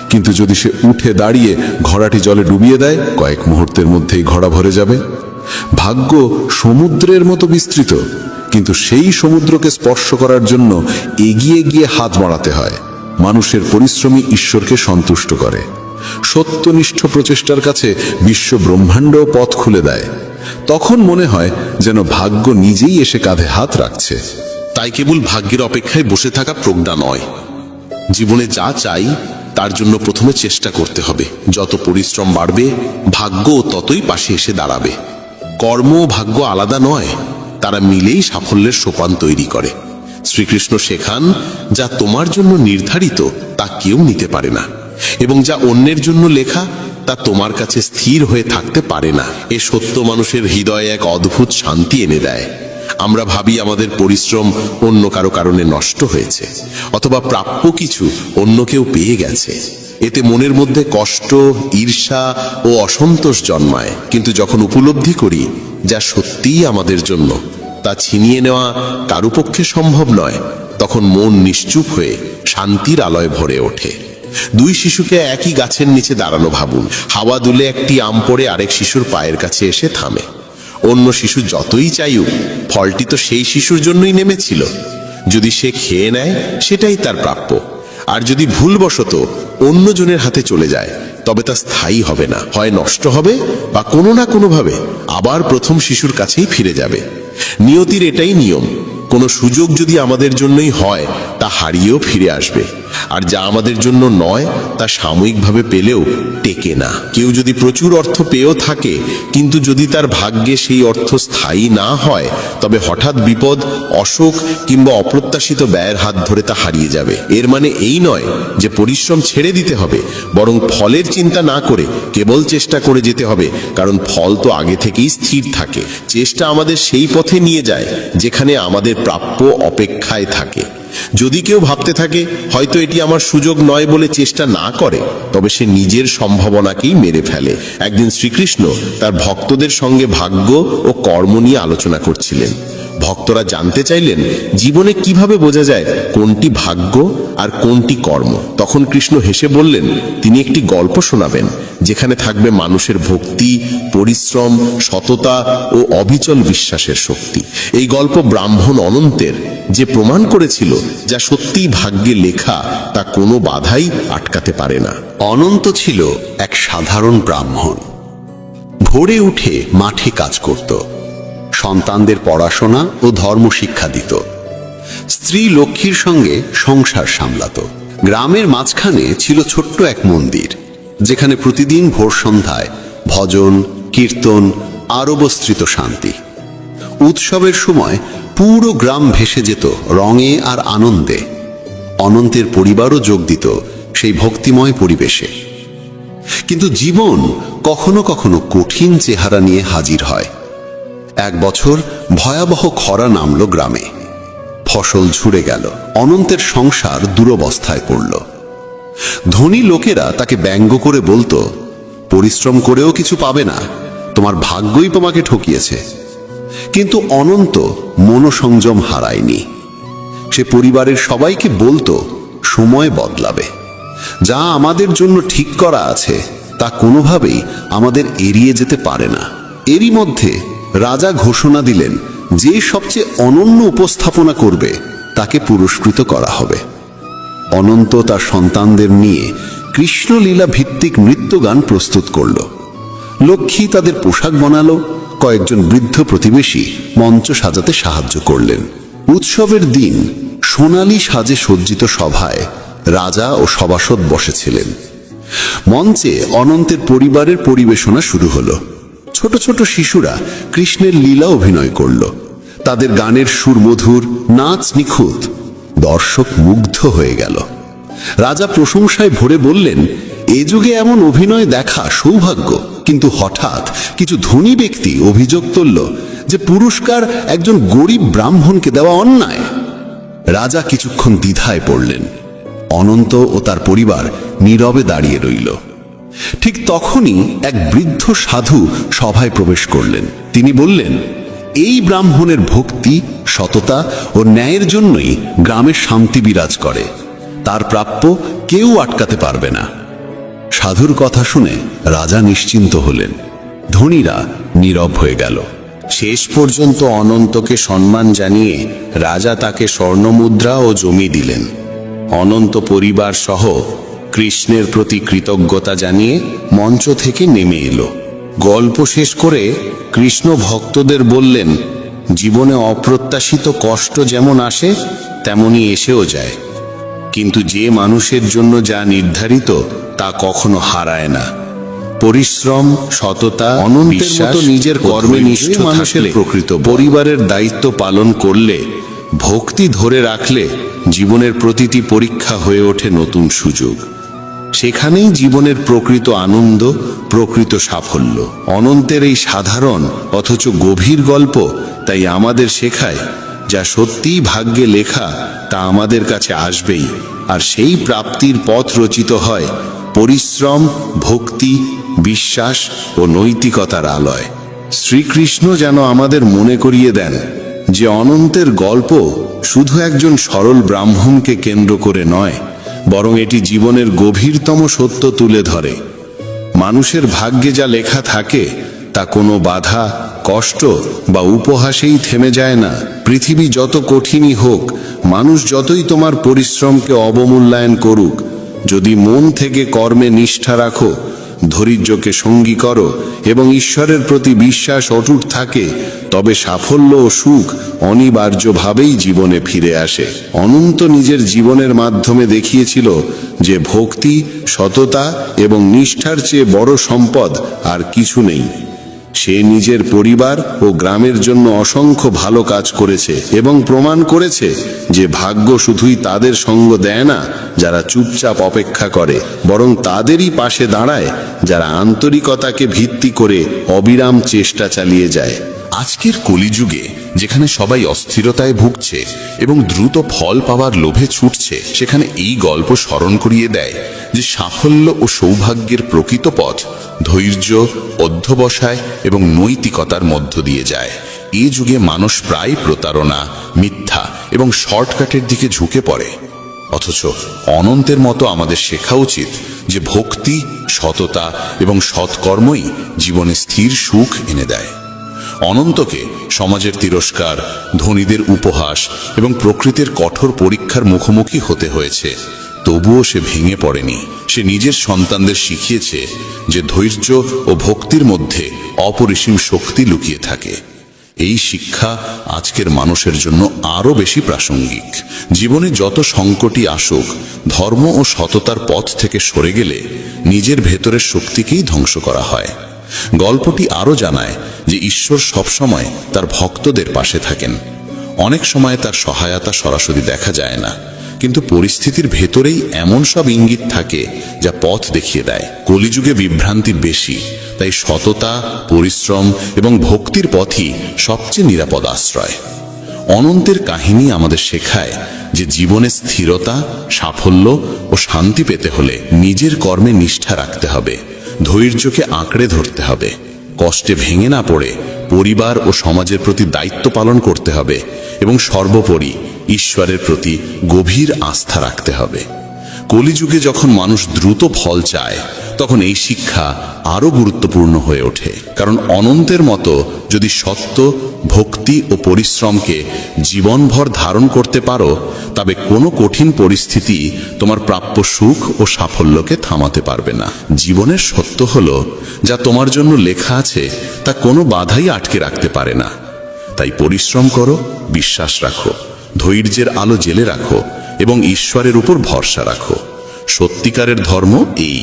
কিন্তু যদি সে উঠে দাঁড়িয়ে ঘোড়াটি জলে ডুবিয়ে দেয়, কয়েক মুহূর্তের মধ্যেই ঘোড়া ভরে যাবে। ভাগ্য সমুদ্রের মতো বিস্তৃত, কিন্তু সেই সমুদ্রকে স্পর্শ করার জন্য এগিয়ে গিয়ে হাত বাড়াতে হয়। মানুষের পরিশ্রমী ঈশ্বরকে সন্তুষ্ট করে। সত্যনিষ্ঠ প্রচেষ্টার কাছে বিশ্ব ব্রহ্মাণ্ড পথ খুলে দেয়। তখন মনে হয় যেন ভাগ্য নিজেই এসে কাঁধে হাত রাখছে। তাই কেবল ভাগ্যের অপেক্ষায় বসে থাকা প্রজ্ঞা নয়। জীবনে যা চাই তার জন্য প্রথমে চেষ্টা করতে হবে। যত পরিশ্রম বাড়বে, ভাগ্য ততই পাশে এসে দাঁড়াবে। কর্ম ও ভাগ্য আলাদা নয়, তারা মিলেই সাফল্যের সোপান তৈরি করে। শ্রীকৃষ্ণ শেখান, যা তোমার জন্য নির্ধারিত তা কেউ নিতে পারে না, এবং যা অন্যের জন্য লেখা তা তোমার কাছে স্থির হয়ে থাকতে পারে না। এ সত্য মানুষের হৃদয়ে এক অদ্ভুত শান্তি এনে দেয়। আমরা ভাবি আমাদের পরিশ্রম অন্য কারো কারণে নষ্ট হয়েছে, অথবা প্রাপ্য কিছু অন্য কেউ পেয়ে গেছে। এতে মনের মধ্যে কষ্ট, ঈর্ষা ও অসন্তোষ জন্মায়। কিন্তু যখন উপলব্ধি করি যা সত্যিই আমাদের জন্য, তা ছিনিয়ে নেওয়া কারো পক্ষে সম্ভব নয়, তখন মন নিশ্চুপ হয়ে শান্তির আলোয় ভরে ওঠে। দুই শিশুকে একই গাছের নিচে দাঁড়ানো ভাবুন। হাওয়া দুলে একটি আম পড়ে আরেক শিশুর পায়ের কাছে এসে থামে। অন্য শিশু যতই চাইুক, ফলটি তো সেই শিশুর জন্যই নেমেছিল। যদি সে খেয়ে নেয়, সেটাই তার প্রাপ্য। আর যদি ভুলবশত অন্যজনের হাতে চলে যায়, তবে তা স্থায়ী হবে না, হয় নষ্ট হবে বা কোনো না কোনোভাবে আবার প্রথম শিশুর কাছেই ফিরে যাবে। নিয়তির এটাই নিয়ম। কোনো সুযোগ যদি আমাদের জন্যই হয়, তা হারিয়েও ফিরে আসবে। আর যা আমাদের জন্য নয়, তা সাময়িকভাবে পেলেও টেকে না। কেউ যদি প্রচুর অর্থ পেয়েও থাকে, কিন্তু যদি তার ভাগ্যে সেই অর্থ স্থায়ী না হয়, তবে হঠাৎ বিপদ, অসুখ কিংবা অপ্রত্যাশিত ব্যয়ের হাত ধরে তা হারিয়ে যাবে। এর মানে এই নয় যে পরিশ্রম ছেড়ে দিতে হবে, বরং ফলের চিন্তা না করে কেবল চেষ্টা করে যেতে হবে, কারণ ফল তো আগে থেকেই স্থির থাকে। চেষ্টা আমাদের সেই পথে নিয়ে যায় যেখানে আমাদের প্রাপ্য অপেক্ষায় থাকে। যদি কেউ ভাবতে থাকে হয়তো এটি আমার সুযোগ নয় বলে চেষ্টা না করে, তবে সে নিজের সম্ভাবনাকেই মেরে ফেলে। একদিন শ্রীকৃষ্ণ তার ভক্তদের সঙ্গে ভাগ্য ও কর্ম নিয়ে আলোচনা করছিলেন। ভক্তরা জানতে চাইলেন জীবনে কিভাবে বোঝা যায় কোনটি ভাগ্য আর কোনটি কর্ম। তখন কৃষ্ণ হেসে বললেন তিনি একটি গল্প শোনাবেন, যেখানে থাকবে মানুষের ভক্তি, পরিশ্রম, সততা ও অবিচল বিশ্বাসের শক্তি। এই গল্প ব্রাহ্মণ অনন্তের, যে প্রমাণ করেছিল যা সত্যিই ভাগ্যে লেখা তা কোনো বাধাই আটকাতে পারে না। অনন্ত ছিল এক সাধারণ ব্রাহ্মণ। ভোরে উঠে মাঠে কাজ করত, সন্তানদের পড়াশোনা ও ধর্ম শিক্ষা দিত, স্ত্রী লক্ষ্মীর সঙ্গে সংসার সামলাত। গ্রামের মাঝখানে ছিল ছোট্ট এক মন্দির, যেখানে প্রতিদিন ভোর সন্ধ্যায় ভজন, কীর্তন আর অবস্থিত শান্তি। উৎসবের সময় পুরো গ্রাম ভেসে যেত রঙে আর আনন্দে। অনন্তের পরিবারও যোগ দিত সেই ভক্তিময় পরিবেশে। কিন্তু জীবন কখনো কখনো কঠিন চেহারা নিয়ে হাজির হয়। এক বছর ভয়াবহ খরা নামল গ্রামে। ফসল ঝুড়ে গেল, অনন্তের সংসার দুরবস্থায় পড়ল। ধনী লোকেরা তাকে ব্যঙ্গ করে বলতো, পরিশ্রম করেও কিছু পাবে না, তোমার ভাগ্যই তোমাকে ঠকিয়েছে। কিন্তু অনন্ত মনোসংযম হারায়নি। সে পরিবারের সবাইকে বলতো, সময় বদলাবে, যা আমাদের জন্য ঠিক করা আছে তা কোনোভাবেই আমাদের এড়িয়ে যেতে পারে না। এরই মধ্যে রাজা ঘোষণা দিলেন, যে সবচেয়ে অনন্য উপস্থাপনা করবে তাকে পুরস্কৃত করা হবে। অনন্ত তার সন্তানদের নিয়ে কৃষ্ণলীলা ভিত্তিক নৃত্যগান প্রস্তুত করল। লক্ষ্মী তাদের পোশাক বানালো, কয়েকজন বৃদ্ধ প্রতিবেশী মঞ্চ সাজাতে সাহায্য করলেন। উৎসবের দিন সোনালী সাজে সজ্জিত সভায় রাজা ও সভাসদ বসেছিলেন। মঞ্চে অনন্তের পরিবারের পরিবেশনা শুরু হলো। ছোট ছোট শিশুরা কৃষ্ণের লীলা অভিনয় করল। তাদের গানের সুর মধুর, নাচ নিখুঁত। দর্শক মুগ্ধ হয়ে গেল। রাজা প্রশংসায় ভরে বললেন, এ যুগে এমন অভিনয় দেখা সৌভাগ্য। কিন্তু হঠাৎ কিছু ধনী ব্যক্তি অভিযোগ তুলল যে পুরস্কার একজন গরিব ব্রাহ্মণকে দেওয়া অন্যায়। রাজা কিছুক্ষণ দ্বিধায় পড়লেন। অনন্ত ও তার পরিবার নীরবে দাঁড়িয়ে রইল। ঠিক তখনই এক বৃদ্ধ সাধু সভায় প্রবেশ করলেন। তিনি বললেন, এই ব্রাহ্মণের ভক্তি, সততা ও ন্যায়ের জন্যই গ্রামের শান্তি বিরাজ করে। তার প্রাপ্য কেউ আটকাতে পারবে না। সাধুর কথা শুনে রাজা নিশ্চিন্ত হলেন। ধনীরা নীরব হয়ে গেল। শেষ পর্যন্ত অনন্তকে সম্মান জানিয়ে রাজা তাকে স্বর্ণমুদ্রা ও জমি দিলেন। অনন্ত পরিবার সহ কৃষ্ণের প্রতি কৃতজ্ঞতা জানিয়ে মঞ্চ থেকে নেমে এলো। গল্প শেষ করে কৃষ্ণ ভক্তদের বললেন, জীবনে অপ্রত্যাশিত কষ্ট যেমন আসে তেমনি এসেও যায়, কিন্তু যে মানুষের জন্য যা নির্ধারিত তা কখনো হারায় না। পরিশ্রম, সততা, অনন্তের মতো নিজের কর্মে নিষ্ঠ মানুষের প্রকৃত পরিবারের দায়িত্ব পালন করলে, ভক্তি ধরে রাখলে জীবনের প্রতিটি পরীক্ষা হয়ে ওঠে নতুন সুযোগ। সেখানেই জীবনের প্রকৃত আনন্দ, প্রকৃত সাফল্য। অনন্তের এই সাধারণ অথচ গভীর গল্প তাই আমাদের শেখায়, যা সত্যিই ভাগ্যে লেখা তা আমাদের কাছে আসবেই। আর সেই প্রাপ্তির পথ রচিত হয় পরিশ্রম, ভক্তি, বিশ্বাস ও নৈতিকতার আলোয়। শ্রীকৃষ্ণ যেন আমাদের মনে করিয়ে দেন যে অনন্তের গল্প শুধু একজন সরল ব্রাহ্মণকে কেন্দ্র করে নয়, বরং এটি জীবনের গভীরতম সত্য তুলে ধরে। মানুষের ভাগ্যে যা লেখা থাকে তা কোনো বাধা, কষ্ট বা উপহাসেই থেমে যায় না। পৃথিবী যত কঠিনই হোক, মানুষ যতই তোমার পরিশ্রমকে অবমূল্যায়ন করুক, যদি মন থেকে কর্মে নিষ্ঠা রাখো, ধৈর্যকে সঙ্গী করো এবং ঈশ্বরের প্রতি বিশ্বাস অটুট থাকে, তবে সাফল্য ও সুখ অনিবার্যভাবেই জীবনে ফিরে আসে। অনন্ত নিজের জীবনের মাধ্যমে দেখিয়েছিল যে ভক্তি, সততা এবং নিষ্ঠার চেয়ে বড় সম্পদ আর কিছু নেই। সে নিজের পরিবার ও গ্রামের জন্য অসংখ্য ভালো কাজ করেছে এবং প্রমাণ করেছে যে ভাগ্য শুধুই তাদের সঙ্গ দেয় না যারা চুপচাপ অপেক্ষা করে, বরং তাদেরই পাশে দাঁড়ায় যারা আন্তরিকতাকে ভিত্তি করে অবিরাম চেষ্টা চালিয়ে যায়। আজকের কলিযুগে যেখানে সবাই অস্থিরতায় ভুগছে এবং দ্রুত ফল পাওয়ার লোভে ছুটছে, সেখানে এই গল্প স্মরণ করিয়ে দেয় যে সাফল্য ও সৌভাগ্যের প্রকৃত পথ ধৈর্য, অধ্যবসায় এবং নৈতিকতার মধ্য দিয়ে যায়। এই যুগে মানুষ প্রায় প্রতারণা, মিথ্যা এবং শর্টকাটের দিকে ঝুঁকে পড়ে, অথচ অনন্তের মতো আমাদের শেখা উচিত যে ভক্তি, সততা এবং সৎকর্মই জীবনে স্থির সুখ এনে দেয়। অনন্তকে সমাজের তিরস্কার, ধনীদের উপহাস এবং প্রকৃতির কঠোর পরীক্ষার মুখোমুখি হতে হয়েছে, তবুও সে ভেঙে পড়েনি। সে নিজের সন্তানদের শিখিয়েছে যে ধৈর্য ও ভক্তির মধ্যে অপরিসীম শক্তি লুকিয়ে থাকে। এই শিক্ষা আজকের মানুষের জন্য আরো বেশি প্রাসঙ্গিক। জীবনে যত সংকটই আসুক, ধর্ম ও সততার পথ থেকে সরে গেলে নিজের ভেতরের শক্তিকেই ধ্বংস করা হয়। গল্পটি আরো জানায় যে ঈশ্বর সবসময় তার ভক্তদের পাশে থাকেন। অনেক সময় তার সহায়তা সরাসরি দেখা যায় না, কিন্তু পরিস্থিতির ভেতরেই এমন সব ইঙ্গিত থাকে যা পথ দেখিয়ে দেয়। কলিযুগে বিভ্রান্তি বেশি, তাই সততা, পরিশ্রম এবং ভক্তির পথই সবচেয়ে নিরাপদ আশ্রয়। অনন্তের কাহিনী আমাদের শেখায় যে জীবনে স্থিরতা, সাফল্য ও শান্তি পেতে হলে নিজের কর্মে নিষ্ঠা রাখতে হবে, ধৈর্যকে আঁকড়ে ধরতে হবে, কষ্টে ভেঙে না পড়ে পরিবার ও সমাজের প্রতি দায়িত্ব পালন করতে হবে এবং সর্বোপরি ঈশ্বরের প্রতি গভীর আস্থা রাখতে হবে। কলিযুগে যখন মানুষ দ্রুত ফল চায়, তখন এই শিক্ষা আরো গুরুত্বপূর্ণ হয়ে ওঠে। কারণ অনন্তের মতো যদি সত্য, ভক্তি ও পরিশ্রমকে জীবনভর ধারণ করতে পারো, তবে কোনো কঠিন পরিস্থিতি তোমার প্রাপ্য সুখ ও সাফল্যকে থামাতে পারবে না। জীবনের সত্য হলো, যা তোমার জন্য লেখা আছে তা কোনো বাধাই আটকে রাখতে পারে না। তাই পরিশ্রম করো, বিশ্বাস রাখো, ধৈর্যের আলো জেলে রাখো এবং ঈশ্বরের উপর ভরসা রাখো। সত্যিকারের ধর্ম এই।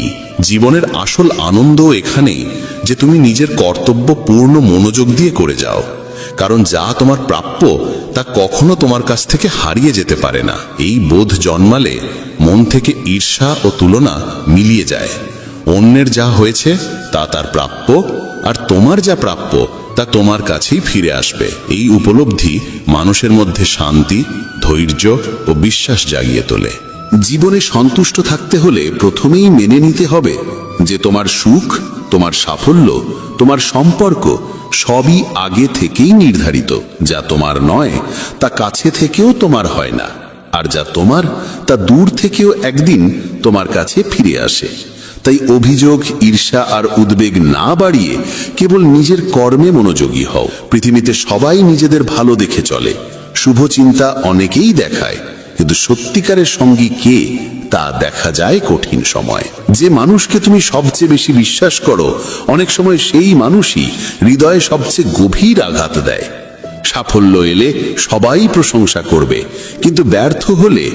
জীবনের আসল আনন্দ এখানেই যে তুমি নিজের কর্তব্য পূর্ণ মনোযোগ দিয়ে করে যাও। কারণ যা তোমার প্রাপ্য তা কখনো তোমার কাছ থেকে হারিয়ে যেতে পারে না। এই বোধ জন্মালে মন থেকে ঈর্ষা ও তুলনা মিলিয়ে যায়। অন্যের যা হয়েছে তা তার প্রাপ্য, আর তোমার যা প্রাপ্য তা তোমার কাছেই ফিরে আসবে। এই উপলব্ধি মানুষের মধ্যে শান্তি, ধৈর্য ও বিশ্বাস জাগিয়ে তোলে। জীবনে সন্তুষ্ট থাকতে হলে প্রথমেই মেনে নিতে হবে যে তোমার সুখ, তোমার সাফল্য, তোমার সম্পর্ক সবই আগে থেকেই নির্ধারিত। যা তোমার নয় তা কাছে থেকেও তোমার হয় না, আর যা তোমার তা দূর থেকেও একদিন তোমার কাছে ফিরে আসে। তাই অভিযোগ, ঈর্ষা আর উদ্বেগ না বাড়িয়ে কেবল নিজের কর্মে মনোযোগী হও। পৃথিবীতে সবাই নিজেদের ভালো দেখে চলে, শুভ চিন্তা অনেকেই দেখায়, কিন্তু সত্যিকারের সঙ্গী কে তা দেখা যায় কঠিন সময়। যে মানুষকে তুমি সবচেয়ে বেশি বিশ্বাস করো, অনেক সময় সেই মানুষই হৃদয়ে সবচেয়ে গভীর আঘাত দেয়। সাফল্য এলে সবাই প্রশংসা করবে, কিন্তু ব্যর্থ হলে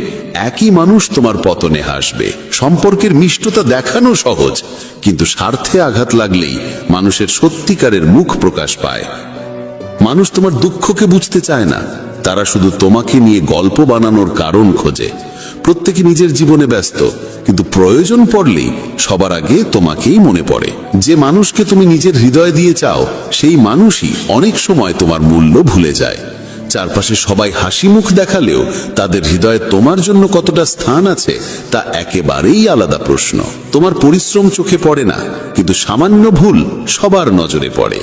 একই মানুষ তোমার পতনে হাসবে। সম্পর্কের মিষ্টতা দেখানো সহজ, কিন্তু স্বার্থে আঘাত লাগলেই মানুষের সত্যিকারের মুখ প্রকাশ পায়। মানুষ তোমার দুঃখকে বুঝতে চায় না, তারা শুধু তোমাকে নিয়ে গল্প বানানোর কারণ খোঁজে। প্রত্যেকে নিজের জীবনে ব্যস্ত, কিন্তু প্রয়োজন পড়লেই সবার আগে তোমাকেই মনে পড়ে। যে মানুষকে তুমি নিজের হৃদয় দিয়ে চাও, সেই মানুষই অনেক সময় তোমার মূল্য ভুলে যায়। চারপাশে সবাই হাসি মুখ দেখালেও তাদের হৃদয়ে তোমার জন্য কতটা স্থান আছে তা একেবারেই আলাদা প্রশ্ন। তোমার পরিশ্রম চোখে পড়ে না, কিন্তু সামান্য ভুল সবার নজরে পড়ে।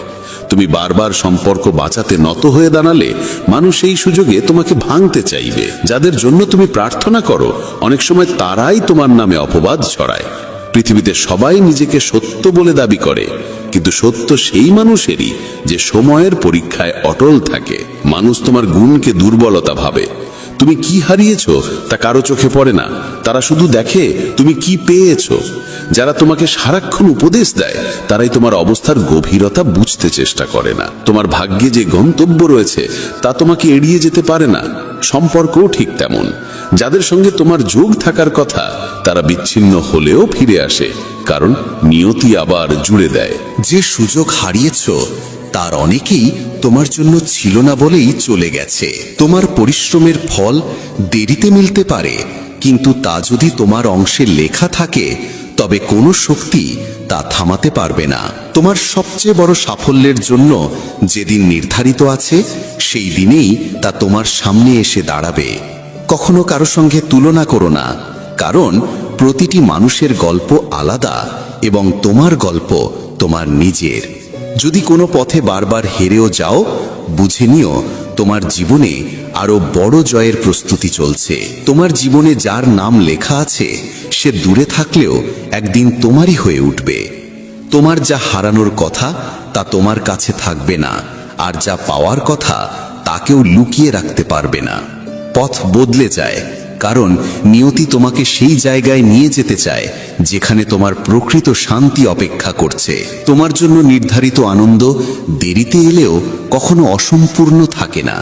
তুমি বারবার সম্পর্ক বাঁচাতে নত হয়ে দাঁড়ালে মানুষ এই সুযোগে তোমাকে ভাঙতে চাইবে। যাদের জন্য তুমি প্রার্থনা করো, অনেক সময় তারাই তোমার নামে অপবাদ ছড়ায়। পৃথিবীতে সবাই নিজেকে সত্য বলে দাবি করে, কিন্তু সত্য সেই মানুষেরই যে সময়ের পরীক্ষায় অটল থাকে। মানুষ তোমার গুণকে দুর্বলতা ভাবে। তুমি কি হারিয়েছো তা কারো চোখে পড়ে না, তারা শুধু দেখে তুমি কি পেয়েছো। যারা তোমাকে সারাক্ষণ উপদেশ দেয়, তারাই তোমার অবস্থার গভীরতা বুঝতে চেষ্টা করে না। তোমার ভাগ্যে যে গন্তব্য রয়েছে তা তোমাকে এড়িয়ে যেতে পারে না। সম্পর্কও ঠিক তেমন। যাদের সঙ্গে তোমার যোগ থাকার কথা, তারা বিচ্ছিন্ন হলেও ফিরে আসে, কারণ নিয়তি আবার জুড়ে দেয়। যে সুযোগ হারিয়েছো তার অনেকেই তোমার জন্য ছিল না বলেই চলে গেছে। তোমার পরিশ্রমের ফল দেরিতে মিলতে পারে, কিন্তু তা যদি তোমার অংশে লেখা থাকে, তবে কোনো শক্তি তা থামাতে পারবে না। তোমার সবচেয়ে বড় সাফল্যের জন্য যেদিন নির্ধারিত আছে, সেই দিনেই তা তোমার সামনে এসে দাঁড়াবে। কখনো কারো সঙ্গে তুলনা করো না, কারণ প্রতিটি মানুষের গল্প আলাদা এবং তোমার গল্প তোমার নিজের। যদি কোনো পথে বারবার হেরেও যাও, বুঝে নিও তোমার জীবনে আরো বড় জয়ের প্রস্তুতি চলছে। তোমার জীবনে যার নাম লেখা আছে, সে দূরে থাকলেও একদিন তোমারই হয়ে উঠবে। তোমার যা হারানোর কথা তা তোমার কাছে থাকবে না, আর যা পাওয়ার কথা তাকেও লুকিয়ে রাখতে পারবে না। পথ বদলে যায়, কারণ নিয়তি তোমাকে সেই জায়গায় নিয়ে যেতে চায় যেখানে তোমার প্রকৃত শান্তি অপেক্ষা করছে। তোমার জন্য নির্ধারিত আনন্দ দেরিতে এলেও কখনো অসম্পূর্ণ থাকে না।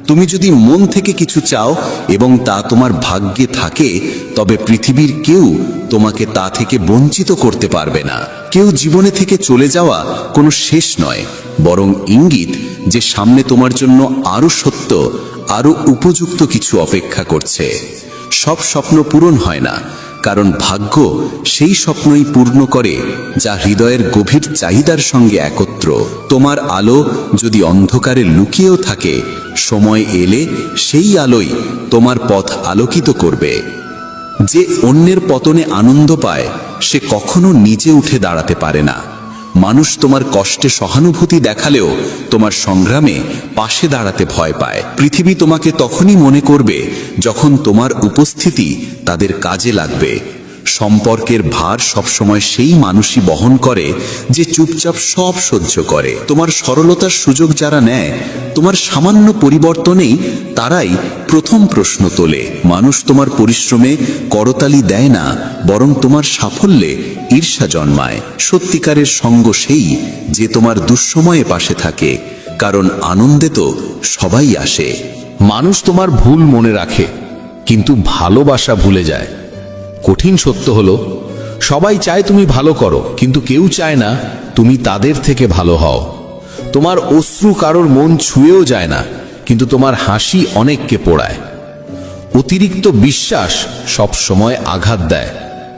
তুমি যদি মন থেকে কিছু চাও এবং তা তোমার ভাগ্যে থাকে, তবে পৃথিবীর কেউ তোমাকে তা থেকে বঞ্চিত করতে পারবে না। কেউ জীবনে থেকে চলে যাওয়া কোনো শেষ নয়, বরং ইঙ্গিত যে সামনে তোমার জন্য আরো সত্য, আরো উপযুক্ত কিছু অপেক্ষা করছে। সব স্বপ্ন পূরণ হয় না, কারণ ভাগ্য সেই স্বপ্নই পূর্ণ করে যা হৃদয়ের গভীর চাহিদার সঙ্গে একত্র। তোমার আলো যদি অন্ধকারে লুকিয়েও থাকে, সময় এলে সেই আলোই তোমার পথ আলোকিত করবে। যে অন্যের পতনে আনন্দ পায়, সে কখনো নিজে উঠে দাঁড়াতে পারে না। মানুষ তোমার কষ্টে সহানুভূতি দেখালেও তোমার সংগ্রামে পাশে দাঁড়াতে ভয় পায়। পৃথিবী তোমাকে তখনই মনে করবে যখন তোমার উপস্থিতি তাদের কাজে লাগবে। সম্পর্কের ভার সবসময় সেই মানুষই বহন করে যে চুপচাপ সব সহ্য করে। তোমার সরলতার সুযোগ যারা নেয়, তোমার সামান্য পরিবর্তনেই তারাই প্রথম প্রশ্ন তোলে। মানুষ তোমার পরিশ্রমে করতালি দেয় না, বরং তোমার সাফল্যে ঈর্ষা জন্মায়। সত্যিকারের সঙ্গ সেই যে তোমার দুঃসময়ে পাশে থাকে, কারণ আনন্দে তো সবাই আসে। মানুষ তোমার ভুল মনে রাখে, কিন্তু ভালোবাসা ভুলে যায়। কঠিন সত্য হলো, সবাই চায় তুমি ভালো করো, কিন্তু কেউ চায় না তুমি তাদের থেকে ভালো হও। তোমার অশ্রু কারোর মন ছুঁয়েও যায় না, কিন্তু তোমার হাসি অনেককে পোড়ায়। অতিরিক্ত বিশ্বাস সব সময় আঘাত দেয়,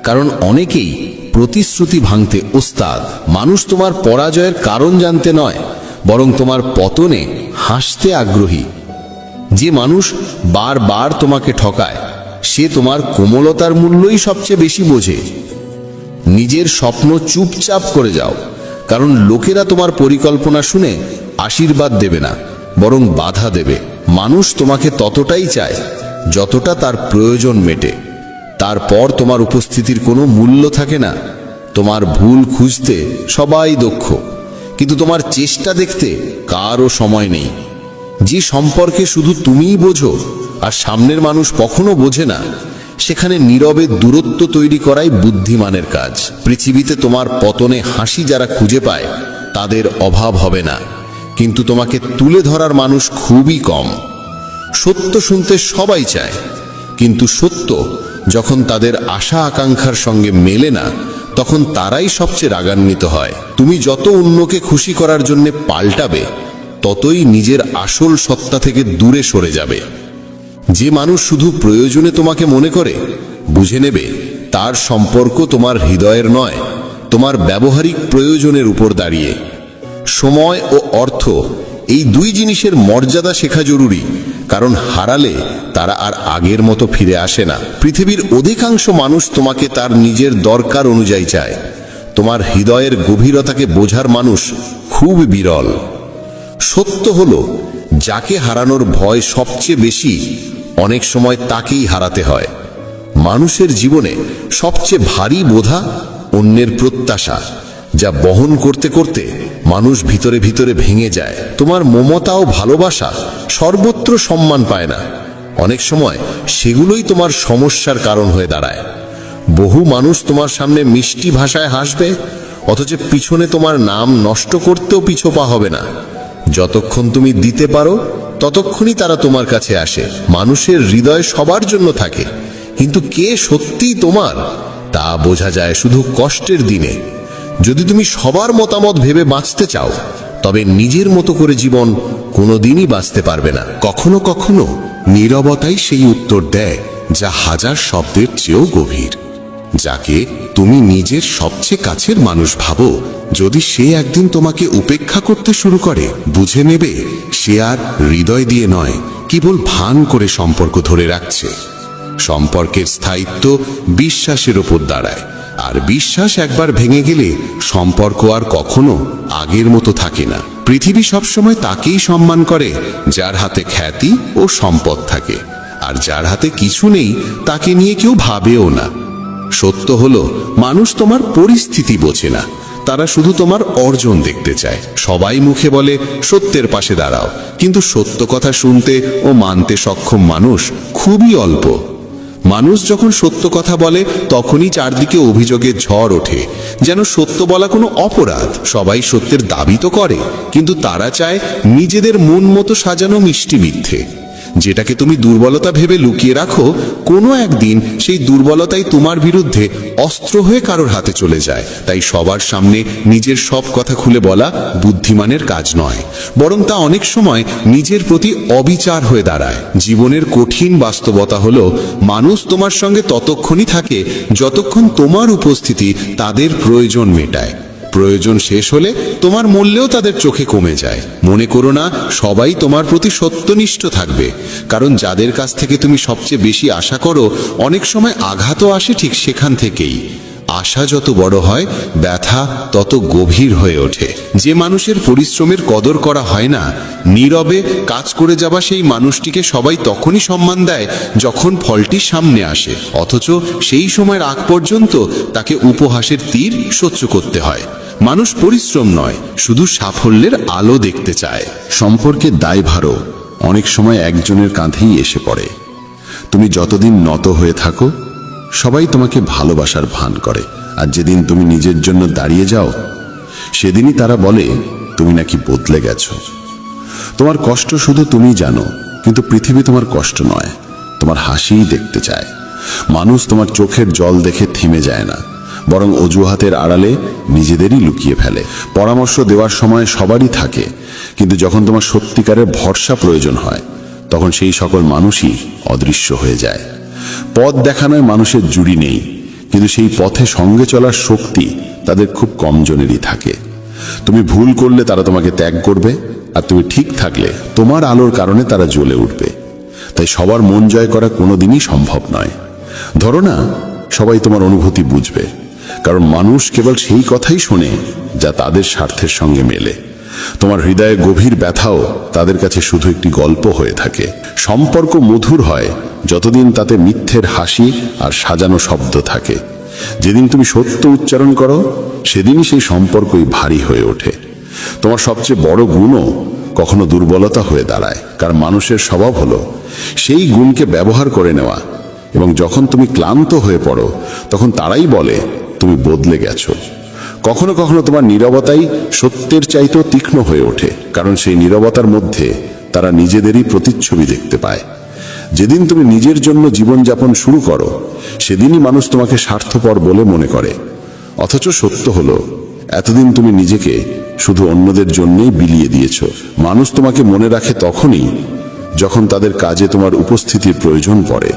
কারণ অনেকেই প্রতিশ্রুতি ভাঙতে ওস্তাদ। মানুষ তোমার পরাজয়ের কারণ জানতে নয়, বরং তোমার পতনে হাসতে আগ্রহী। যে মানুষ বারবার তোমাকে ঠকায়, সে তোমার কোমলতার মূল্যই সবচেয়ে বেশি বোঝে। নিজের স্বপ্ন চুপচাপ করে যাও, কারণ লোকেরা তোমার পরিকল্পনা শুনে আশীর্বাদ দেবে না, বরং বাধা দেবে। মানুষ তোমাকে ততটাই চায় যতটা তার প্রয়োজন মেটে। তারপর তোমার উপস্থিতির কোনো মূল্য থাকে না। তোমার ভুল খুঁজতে সবাই দক্ষ, কিন্তু তোমার চেষ্টা দেখতে কারও সময় নেই। যে সম্পর্কে শুধু তুমিই বোঝো আর সামনের মানুষ কখনো বোঝে না, সেখানে নীরবে দূরত্ব তৈরি করাই বুদ্ধিমানের কাজ। পৃথিবীতে তোমার পতনে হাসি যারা খুঁজে পায়, তাদের অভাব হবে না, কিন্তু তোমাকে তুলে ধরার মানুষ খুবই কম। সত্য শুনতে সবাই চায়, কিন্তু সত্য যখন তাদের আশা আকাঙ্ক্ষার সঙ্গে মেলে না, তখন তারাই সবচেয়ে রাগান্বিত হয়। তুমি যত অন্যকে খুশি করার জন্য পাল্টাবে, ততই নিজের আসল সত্তা থেকে দূরে সরে যাবে। যে মানুষ শুধু প্রয়োজনে তোমাকে মনে করে, বুঝে নেবে তার সম্পর্ক তোমার হৃদয়ের নয়, তোমার ব্যবহারিক প্রয়োজনের উপর দাঁড়িয়ে। সময় ও অর্থ, এই দুই জিনিসের মর্যাদা শেখা জরুরি, কারণ হারালে তারা আর আগের মতো ফিরে আসে না। পৃথিবীর অধিকাংশ মানুষ তোমাকে তার নিজের দরকার অনুযায়ী চায়। তোমার হৃদয়ের গভীরতাকে বোঝার মানুষ খুব বিরল। সত্য হলো, যাকে হারানোর ভয় সবচেয়ে বেশি, অনেক সময় তাকেই হারাতে হয়। মানুষের জীবনে সবচেয়ে ভারী বোঝা অন্যের প্রত্যাশা, যা বহন করতে করতে মানুষ ভিতরে ভিতরে ভেঙে যায়। তোমার মমতা ও ভালোবাসা সর্বত্র সম্মান পায় না, অনেক সময় সেগুলোই তোমার সমস্যার কারণ হয়ে দাঁড়ায়। বহু মানুষ তোমার সামনে মিষ্টি ভাষায় হাসবে, অথচ পিছনে তোমার নাম নষ্ট করতেও পিছোপা হবে না। যতক্ষণ তুমি দিতে পারো, ততক্ষণই তারা তোমার কাছে আসে। মানুষের হৃদয় সবার জন্য থাকে, কিন্তু কে সত্যিই তোমার তা বোঝা যায় শুধু কষ্টের দিনে। যদি তুমি সবার মতামত ভেবে বাঁচতে চাও, তবে নিজের মতো করে জীবন কোনোদিনই বাঁচতে পারবে না। কখনো কখনো নীরবতাই সেই উত্তর দেয় যা হাজার শব্দের চেয়েও গভীর। যাকে তুমি নিজের সবচেয়ে কাছের মানুষ ভাবো, যদি সে একদিন তোমাকে উপেক্ষা করতে শুরু করে, বুঝে নেবে সে আর হৃদয় দিয়ে নয়, কেবল ভান করে সম্পর্ক ধরে রাখছে। সম্পর্কের স্থায়িত্ব বিশ্বাসের ওপর দাঁড়ায়, আর বিশ্বাস একবার ভেঙে গেলে সম্পর্ক আর কখনো আগের মতো থাকে না। পৃথিবী সবসময় তাকেই সম্মান করে যার হাতে খ্যাতি ও সম্পদ থাকে, আর যার হাতে কিছু নেই তাকে নিয়ে কেউ ভাবেও না। সত্য হলো, মানুষ তোমার পরিস্থিতি বোঝে না, তারা শুধু তোমার অর্জন দেখতে চায়। সবাই মুখে বলে সত্যের পাশে দাঁড়াও, কিন্তু সত্য কথা শুনতে ও মানতে সক্ষম মানুষ খুবই অল্প। মানুষ যখন সত্য কথা বলে, তখনই চারদিকে অভিযোগের ঝড় ওঠে, যেন সত্য বলা কোনো অপরাধ। সবাই সত্যের দাবি তো করে, কিন্তু তারা চায় নিজেদের মন মতো সাজানো মিষ্টি মিথ্যে। যেটাকে তুমি দুর্বলতা ভেবে লুকিয়ে রাখো, কোনো একদিন সেই দুর্বলতাই তোমার বিরুদ্ধে অস্ত্র হয়ে কারোর হাতে চলে যায়। তাই সবার সামনে নিজের সব কথা খুলে বলা বুদ্ধিমানের কাজ নয়, বরং তা অনেক সময় নিজের প্রতি অবিচার হয়ে দাঁড়ায়। জীবনের কঠিন বাস্তবতা হলো, মানুষ তোমার সঙ্গে ততক্ষণই থাকে যতক্ষণ তোমার উপস্থিতি তাদের প্রয়োজন মেটায়। প্রয়োজন শেষ হলে তোমার মূল্যও তাদের চোখে কমে যায়। মনে করো না সবাই তোমার প্রতি সত্যনিষ্ঠ থাকবে, কারণ যাদের কাছ থেকে তুমি সবচেয়ে বেশি আশা করো, অনেক সময় আঘাতও আসে ঠিক সেখান থেকেই। আশা যত বড় হয়, ব্যথা তত গভীর হয়ে ওঠে। যে মানুষের পরিশ্রমের কদর করা হয় না, নীরবে কাজ করে যাওয়া সেই মানুষটিকে সবাই তখনই সম্মান দেয় যখন ফলটি সামনে আসে, অথচ সেই সময়ের আগ পর্যন্ত তাকে উপহাসের তীর সহ্য করতে হয়। মানুষ পরিশ্রম নয়, শুধু সাফল্যের আলো দেখতে চায়। সম্পর্কের দায়ভারও অনেক সময় একজনের কাঁধেই এসে পড়ে। তুমি যতদিন নত হয়ে থাকো, সবাই তোমাকে ভালোবাসার ভান করে, আর যেদিন তুমি নিজের জন্য দাঁড়িয়ে যাও, সেদিনই তারা বলে তুমি নাকি বদলে গেছো। তোমার কষ্ট শুধু তুমি জানো, কিন্তু পৃথিবী তোমার কষ্ট নয়, তোমার হাসিই দেখতে চায়। মানুষ তোমার চোখের জল দেখে থেমে যায় না, বরং অজুহাতের আড়ালে নিজেদেরই লুকিয়ে ফেলে। পরামর্শ দেওয়ার সময় সবারই থাকে, কিন্তু যখন তোমার সত্যিকারের ভরসা প্রয়োজন হয়, তখন সেই সকল মানুষই অদৃশ্য হয়ে যায়। পথ দেখানোয় মানুষের জুড়ি নেই, কিন্তু সেই পথে সঙ্গে চলার শক্তি তাদের খুব কম জনেরই থাকে। তুমি ভুল করলে তারা তোমাকে ত্যাগ করবে, আর তুমি ঠিক থাকলে তোমার আলোর কারণে তারা জ্বলে উঠবে। তাই সবার মন জয় করা কোনোদিনই সম্ভব নয়। ধরো না সবাই তোমার অনুভূতি বুঝবে, কারণ মানুষ কেবল সেই কথাই শোনে যা তাদের স্বার্থের সঙ্গে মেলে। তোমার হৃদয়ে গভীর ব্যথাও তাদের কাছে শুধু একটি গল্প হয়ে থাকে। সম্পর্ক মধুর হয় যতদিন তাতে মিথ্যের হাসি আর সাজানো শব্দ থাকে। যেদিন তুমি সত্য উচ্চারণ করো, সেদিনই সেই সম্পর্কই ভারী হয়ে ওঠে। তোমার সবচেয়ে বড় গুণও কখনো দুর্বলতা হয়ে দাঁড়ায়, কারণ মানুষের স্বভাব হলো সেই গুণকে ব্যবহার করে নেওয়া, এবং যখন তুমি ক্লান্ত হয়ে পড়ো, তখন তারাই বলে তুমি বদলে গেছো। কখনো কখনো তোমার নীরবতাই সত্যের চাইতেও তীক্ষ্ণ হয়ে ওঠে, কারণ সেই নীরবতার মধ্যে তারা নিজেদেরই প্রতিচ্ছবি দেখতে পায়। যেদিন তুমি নিজের জন্য জীবনযাপন শুরু করো, সেদিনই মানুষ তোমাকে স্বার্থপর বলে মনে করে। অথচ সত্য হলো, এতদিন তুমি নিজেকে শুধু অন্যদের জন্যই বিলিয়ে দিয়েছ। মানুষ তোমাকে মনে রাখে তখনই যখন তাদের কাজে তোমার উপস্থিতির প্রয়োজন পড়ে,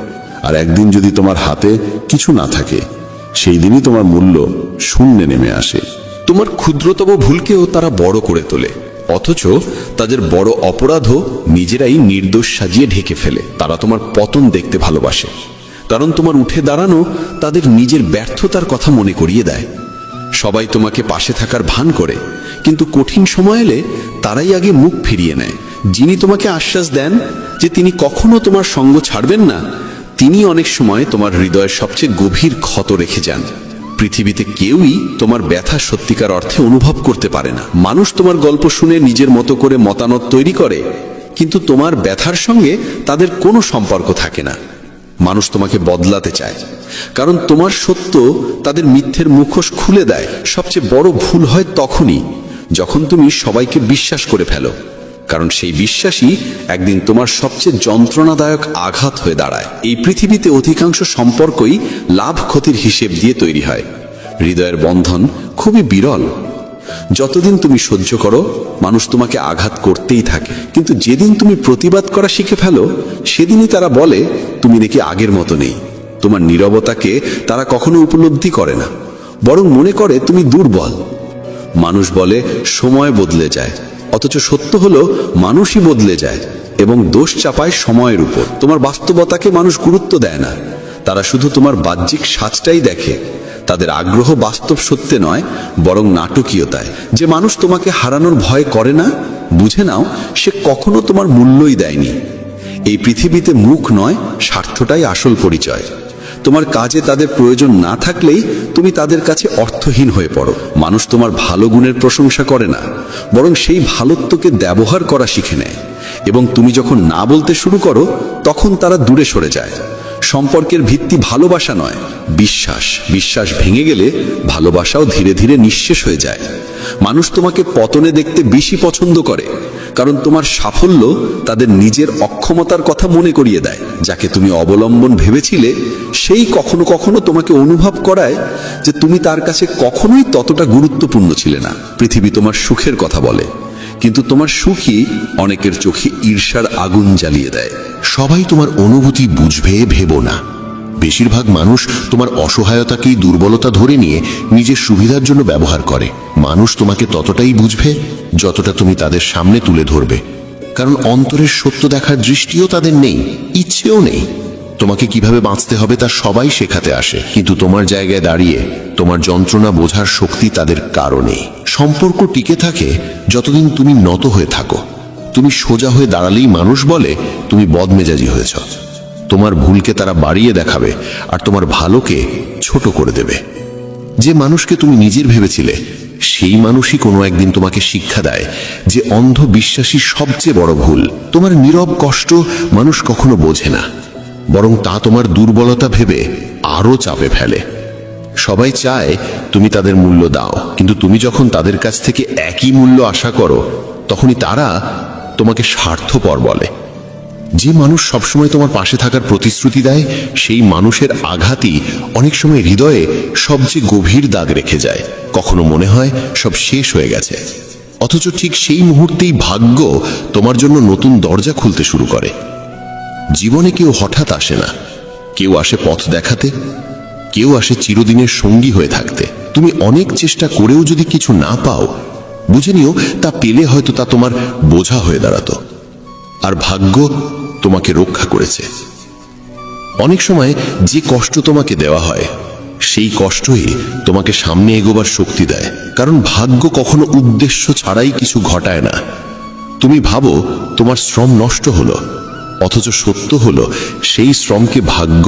আর একদিন যদি তোমার হাতে কিছু না থাকে, সেই দিনই তোমার মূল্য শূন্যে নেমে আসে। তোমার ক্ষুদ্রতম ভুলকেও তারা বড় করে তোলে, অথচ তাদের বড় অপরাধও নিজেরাই নির্দোষ সাজিয়ে ঢেকে ফেলে। তারা তোমার পতন দেখতে ভালোবাসে, কারণ তোমার উঠে দাঁড়ানো তাদের নিজের ব্যর্থতার কথা মনে করিয়ে দেয়। সবাই তোমাকে পাশে থাকার ভান করে, কিন্তু কঠিন সময় এলে তারাই আগে মুখ ফিরিয়ে নেয়। যিনি তোমাকে আশ্বাস দেন যে তিনি কখনো তোমার সঙ্গ ছাড়বেন না, তিনি অনেক সময় তোমার হৃদয়ের সবচেয়ে গভীর ক্ষত রেখে যান। পৃথিবীতে কেউই তোমার ব্যথা সত্যিকার অর্থে অনুভব করতে পারে না। মানুষ তোমার গল্প শুনে নিজের মতো করে মতামত তৈরি করে, কিন্তু তোমার ব্যথার সঙ্গে তাদের কোনো সম্পর্ক থাকে না। মানুষ তোমাকে বদলাতে চায়, কারণ তোমার সত্য তাদের মিথ্যের মুখোশ খুলে দেয়। সবচেয়ে বড় ভুল হয় তখনই যখন তুমি সবাইকে বিশ্বাস করে ফেলো, কারণ সেই বিশ্বাসই একদিন তোমার সবচেয়ে যন্ত্রণাদায়ক আঘাত হয়ে দাঁড়ায়। এই পৃথিবীতে অধিকাংশ সম্পর্কই লাভ ক্ষতির হিসেব দিয়ে তৈরি হয়। হৃদয়ের বন্ধন খুবই বিরল। যতদিন তুমি সহ্য করো, মানুষ তোমাকে আঘাত করতেই থাকে, কিন্তু যেদিন তুমি প্রতিবাদ করা শিখে ফেলো, সেদিনই তারা বলে তুমি নাকি আগের মতো নেই। তোমার নীরবতাকে তারা কখনো উপলব্ধি করে না, বরং মনে করে তুমি দুর্বল। মানুষ বলে সময় বদলে যায়, অথচ সত্য হলো মানুষই বদলে যায়, এবং দোষ চাপায় সময়ের উপর। তোমার বাস্তবতাকে মানুষ গুরুত্ব দেয় না, তারা শুধু তোমার বাহ্যিক সাজটাই দেখে। তাদের আগ্রহ বাস্তব সত্যে নয়, বরং নাটকীয়তায়। যে মানুষ তোমাকে হারানোর ভয় করে না, বুঝে নাও সে কখনো তোমার মূল্যই দেয়নি। এই পৃথিবীতে মুখ নয়, স্বার্থটাই আসল পরিচয়। তোমার কাজে তাদের প্রয়োজন না থাকলেই তুমি তাদের কাছে অর্থহীন হয়ে পড়ো। মানুষ তোমার ভালো গুণের প্রশংসা করে না, বরং সেই ভালোত্বকে ব্যবহার করা শিখে নেয়, এবং তুমি যখন না বলতে শুরু করো, তখন তারা দূরে সরে যায়। সম্পর্কের ভিত্তি ভালোবাসা নয়, বিশ্বাস। বিশ্বাস ভেঙে গেলে ভালোবাসাও ধীরে ধীরে নিঃশেষ হয়ে যায়। মানুষ তোমাকে পতনে দেখতে বেশি পছন্দ করে, কারণ তোমার সাফল্য তাদের নিজের অক্ষমতার কথা মনে করিয়ে দেয়। যাকে তুমি অবলম্বন ভেবেছিলে সেই কখনো কখনো তোমাকে অনুভব করায় যে তুমি তার কাছে কখনোই ততটা গুরুত্বপূর্ণ ছিলে না। পৃথিবী তোমার সুখের কথা বলে, কিন্তু তোমার সুখই অনেকের চোখে ঈর্ষার আগুন জ্বালিয়ে দেয়। সবাই তোমার অনুভূতি বুঝবে ভেবো না। বেশিরভাগ মানুষ তোমার অসহায়তাকেই দুর্বলতা ধরে নিয়ে নিজের সুবিধার জন্য ব্যবহার করে। মানুষ তোমাকে ততটাই বুঝবে যতটা তুমি তাদের সামনে তুলে ধরবে, কারণ অন্তরের সত্য দেখার দৃষ্টিও তাদের নেই, ইচ্ছেও নেই। তোমাকে কিভাবে বাঁচতে হবে তা সবাই শেখাতে আসে, কিন্তু তোমার জায়গায় দাঁড়িয়ে তোমার যন্ত্রণা বোঝার শক্তি তাদের কারণে। সম্পর্ক টিকে থাকে যতদিন তুমি নত হয়ে থাকো। তুমি সোজা হয়ে দাঁড়ালেই মানুষ বলে তুমি বদমেজাজি হয়েছ। তোমার ভুলকে তারা বাড়িয়ে দেখাবে আর তোমার ভালোকে ছোট করে দেবে। যে মানুষকে তুমি নিজের ভেবেছিলে সেই মানুষই কোনো একদিন তোমাকে শিক্ষা দেয় যে অন্ধ বিশ্বাসী সবচেয়ে বড় ভুল। তোমার নীরব কষ্ট মানুষ কখনো বোঝে না, বরং তা তোমার দুর্বলতা ভেবে আরো চাপে ফেলে। সবাই চায় তুমি তাদের মূল্য দাও, কিন্তু তুমি যখন তাদের কাছ থেকে একই মূল্য আশা করো তখনই তারা তোমাকে স্বার্থপর বলে। যে মানুষ সবসময় তোমার পাশে থাকার প্রতিশ্রুতি দেয় সেই মানুষের আঘাতই অনেক সময় হৃদয়ে সবচেয়ে গভীর দাগ রেখে যায়। কখনো মনে হয় সব শেষ হয়ে গেছে, অথচ ঠিক সেই মুহূর্তেই ভাগ্য তোমার জন্য নতুন দরজা খুলতে শুরু করে। জীবনে কেউ হঠাৎ আসে না, কেউ আসে পথ দেখাতে, কেউ আসে চিরদিনের সঙ্গী হয়ে থাকতে। তুমি অনেক চেষ্টা করেও যদি কিছু না পাও, বুঝে নিও তা পেলে হয়তো তা তোমার বোঝা হয়ে দাঁড়াতো, আর ভাগ্য তোমাকে রক্ষা করেছে। অনেক সময় যে কষ্ট তোমাকে দেওয়া হয় সেই কষ্টই তোমাকে সামনে এগোবার শক্তি দেয়, কারণ ভাগ্য কখনো উদ্দেশ্য ছাড়াই কিছু ঘটায় না। তুমি ভাবো তোমার শ্রম নষ্ট হলো, অথচ সত্য হলো সেই শ্রমকে ভাগ্য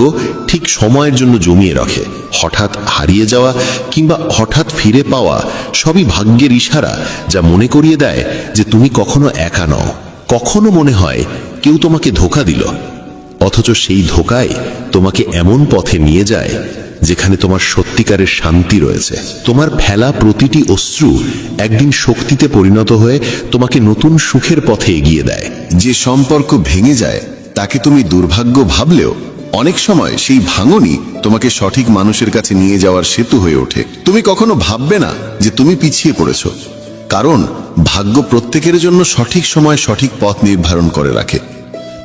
ঠিক সময়ের জন্য জমিয়ে রাখে। হঠাৎ হারিয়ে যাওয়া কিংবা হঠাৎ ফিরে পাওয়া সবই ভাগ্যের ইশারা, যা মনে করিয়ে দেয় যে তুমি কখনো একা নও। কখনো মনে হয় কেউ তোমাকে ধোঁকা দিল, অথচ সেই ধোঁকায় তোমাকে এমন পথে নিয়ে যায় যেখানে তোমার সত্যিকারের শান্তি রয়েছে। তোমার ফেলা প্রতিটি অশ্রু একদিন শক্তিতে পরিণত হয়ে তোমাকে নতুন সুখের পথে এগিয়ে দেয়। যে সম্পর্ক ভেঙে যায় তাকে তুমি দুর্ভাগ্য ভাবলেও অনেক সময় সেই ভাঙনই তোমাকে সঠিক মানুষের কাছে নিয়ে যাওয়ার সেতু হয়ে ওঠে। তুমি কখনো ভাববে না যে তুমি পিছিয়ে পড়েছ, কারণ ভাগ্য প্রত্যেকের জন্য সঠিক সময় সঠিক পথ নির্ধারণ করে রাখে।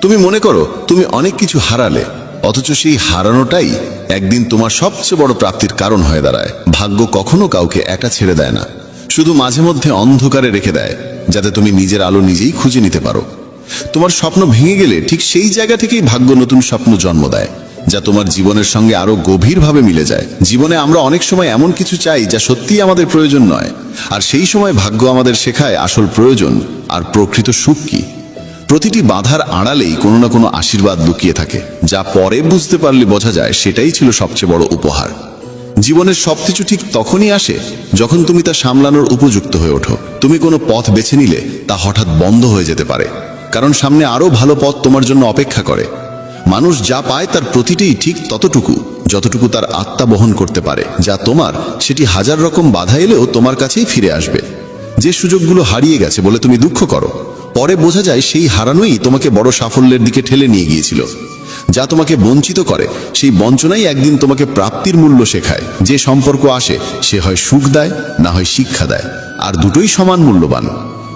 তুমি মনে করো তুমি অনেক কিছু হারালে, অথচ সেই হারানোটাই একদিন তোমার সবচেয়ে বড় প্রাপ্তির কারণ হয়ে দাঁড়ায়। ভাগ্য কখনো কাউকে একা ছেড়ে দেয় না, শুধু মাঝে মধ্যে অন্ধকারে রেখে দেয় যাতে তুমি নিজের আলো নিজেই খুঁজে নিতে পারো। তোমার স্বপ্ন ভেঙে গেলে ঠিক সেই জায়গা থেকেই ভাগ্য নতুন স্বপ্ন জন্ম দেয়, যা তোমার জীবনের সঙ্গে আরো গভীরভাবে মিলে যায়। জীবনে আমরা অনেক সময় এমন কিছু চাই যা সত্যিই আমাদের প্রয়োজন নয়, আর সেই সময় ভাগ্য আমাদের শেখায় আসল প্রয়োজন আর প্রকৃত সুখ কি। প্রতিটি বাধার আড়ালেই কোনো না কোনো আশীর্বাদ লুকিয়ে থাকে, যা পরে বুঝতে পারলে বোঝা যায় সেটাই ছিল সবচেয়ে বড় উপহার। জীবনের সবকিছু ঠিক তখনই আসে যখন তুমি তা সামলানোর উপযুক্ত হয়ে ওঠো। তুমি কোনো পথ বেছে নিলে তা হঠাৎ বন্ধ হয়ে যেতে পারে, কারণ সামনে আরো ভালো পথ তোমার জন্য অপেক্ষা করে। মানুষ যা পায় তার প্রতিটিই ঠিক ততটুকু যতটুকু তার আত্মা বহন করতে পারে। যা তোমার, সেটি হাজার রকম বাধা এলেও তোমার কাছেই ফিরে আসবে। যে সুযোগগুলো হারিয়ে গেছে বলে তুমি দুঃখ করো, পরে বোঝা যায় সেই হারানোই তোমাকে বড় সাফল্যের দিকে ঠেলে নিয়ে গিয়েছিল। যা তোমাকে বঞ্চিত করে সেই বঞ্চনাই একদিন তোমাকে প্রাপ্তির মূল্য শেখায়। যে সম্পর্ক আসে সে হয় সুখ দেয়, না হয় শিক্ষা দেয়, আর দুটোই সমান মূল্যবান।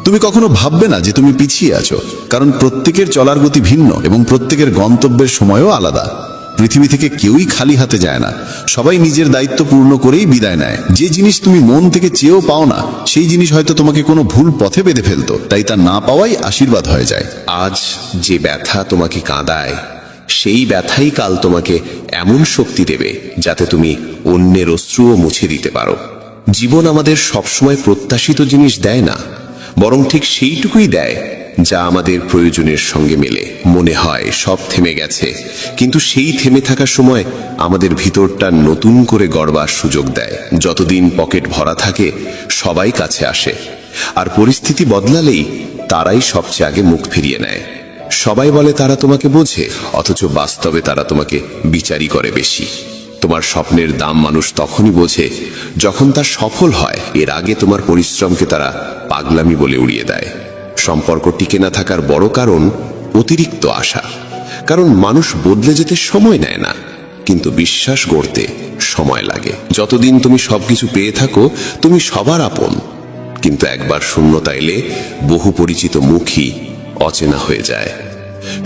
তুমি কখনো ভাববে না যে তুমি পিছিয়ে আছো, কারণ প্রত্যেকের চলার গতি ভিন্ন এবং প্রত্যেকের গন্তব্যের সময়ও আলাদা। পৃথিবী থেকে কেউই খালি হাতে যায় না, সবাই নিজের দায়িত্ব পূর্ণ করেই বিদায় নেয়। যে জিনিস তুমি মন থেকে চেয়েও পাও না, সেই জিনিস হয়তো তোমাকে কোনো ভুল পথে বেঁধে ফেলতো, তাই তা না পাওয়াই আশীর্বাদ হয়ে যায়। আজ যে ব্যথা তোমাকে কাঁদায়, সেই ব্যথাই কাল তোমাকে এমন শক্তি দেবে যাতে তুমি অন্যের অশ্রুও মুছে দিতে পারো। জীবন আমাদের সবসময় প্রত্যাশিত জিনিস দেয় না, বরং ঠিক সেইটুকুই দেয় যা আমাদের প্রয়োজনের সঙ্গে মেলে। মনে হয় সব থেমে গেছে, কিন্তু সেই থেমে থাকার সময় আমাদের ভিতরটা নতুন করে গড়বার সুযোগ দেয়। যতদিন পকেট ভরা থাকে সবাই কাছে আসে, আর পরিস্থিতি বদলালেই তারাই সবচেয়ে আগে মুখ ফিরিয়ে নেয়। সবাই বলে তারা তোমাকে বোঝে, অথচ বাস্তবে তারা তোমাকে বিচারই করে বেশি। তোমার স্বপ্নের দাম মানুষ তখনই বোঝে যখন তা সফল হয়। এর আগে তোমার পরিশ্রমকে তারা পাগলামি বলে উড়িয়ে দেয়। সম্পর্ক টিকে না থাকার বড় কারণ অতিরিক্ত আশা। কারণ মানুষ বদলে যেতে সময় নেয় না, কিন্তু বিশ্বাস গড়তে সময় লাগে। যতদিন তুমি সবকিছু পেয়ে থাকো তুমি সবার আপন, কিন্তু একবার শূন্যতা এলে বহু পরিচিত মুখই অচেনা হয়ে যায়।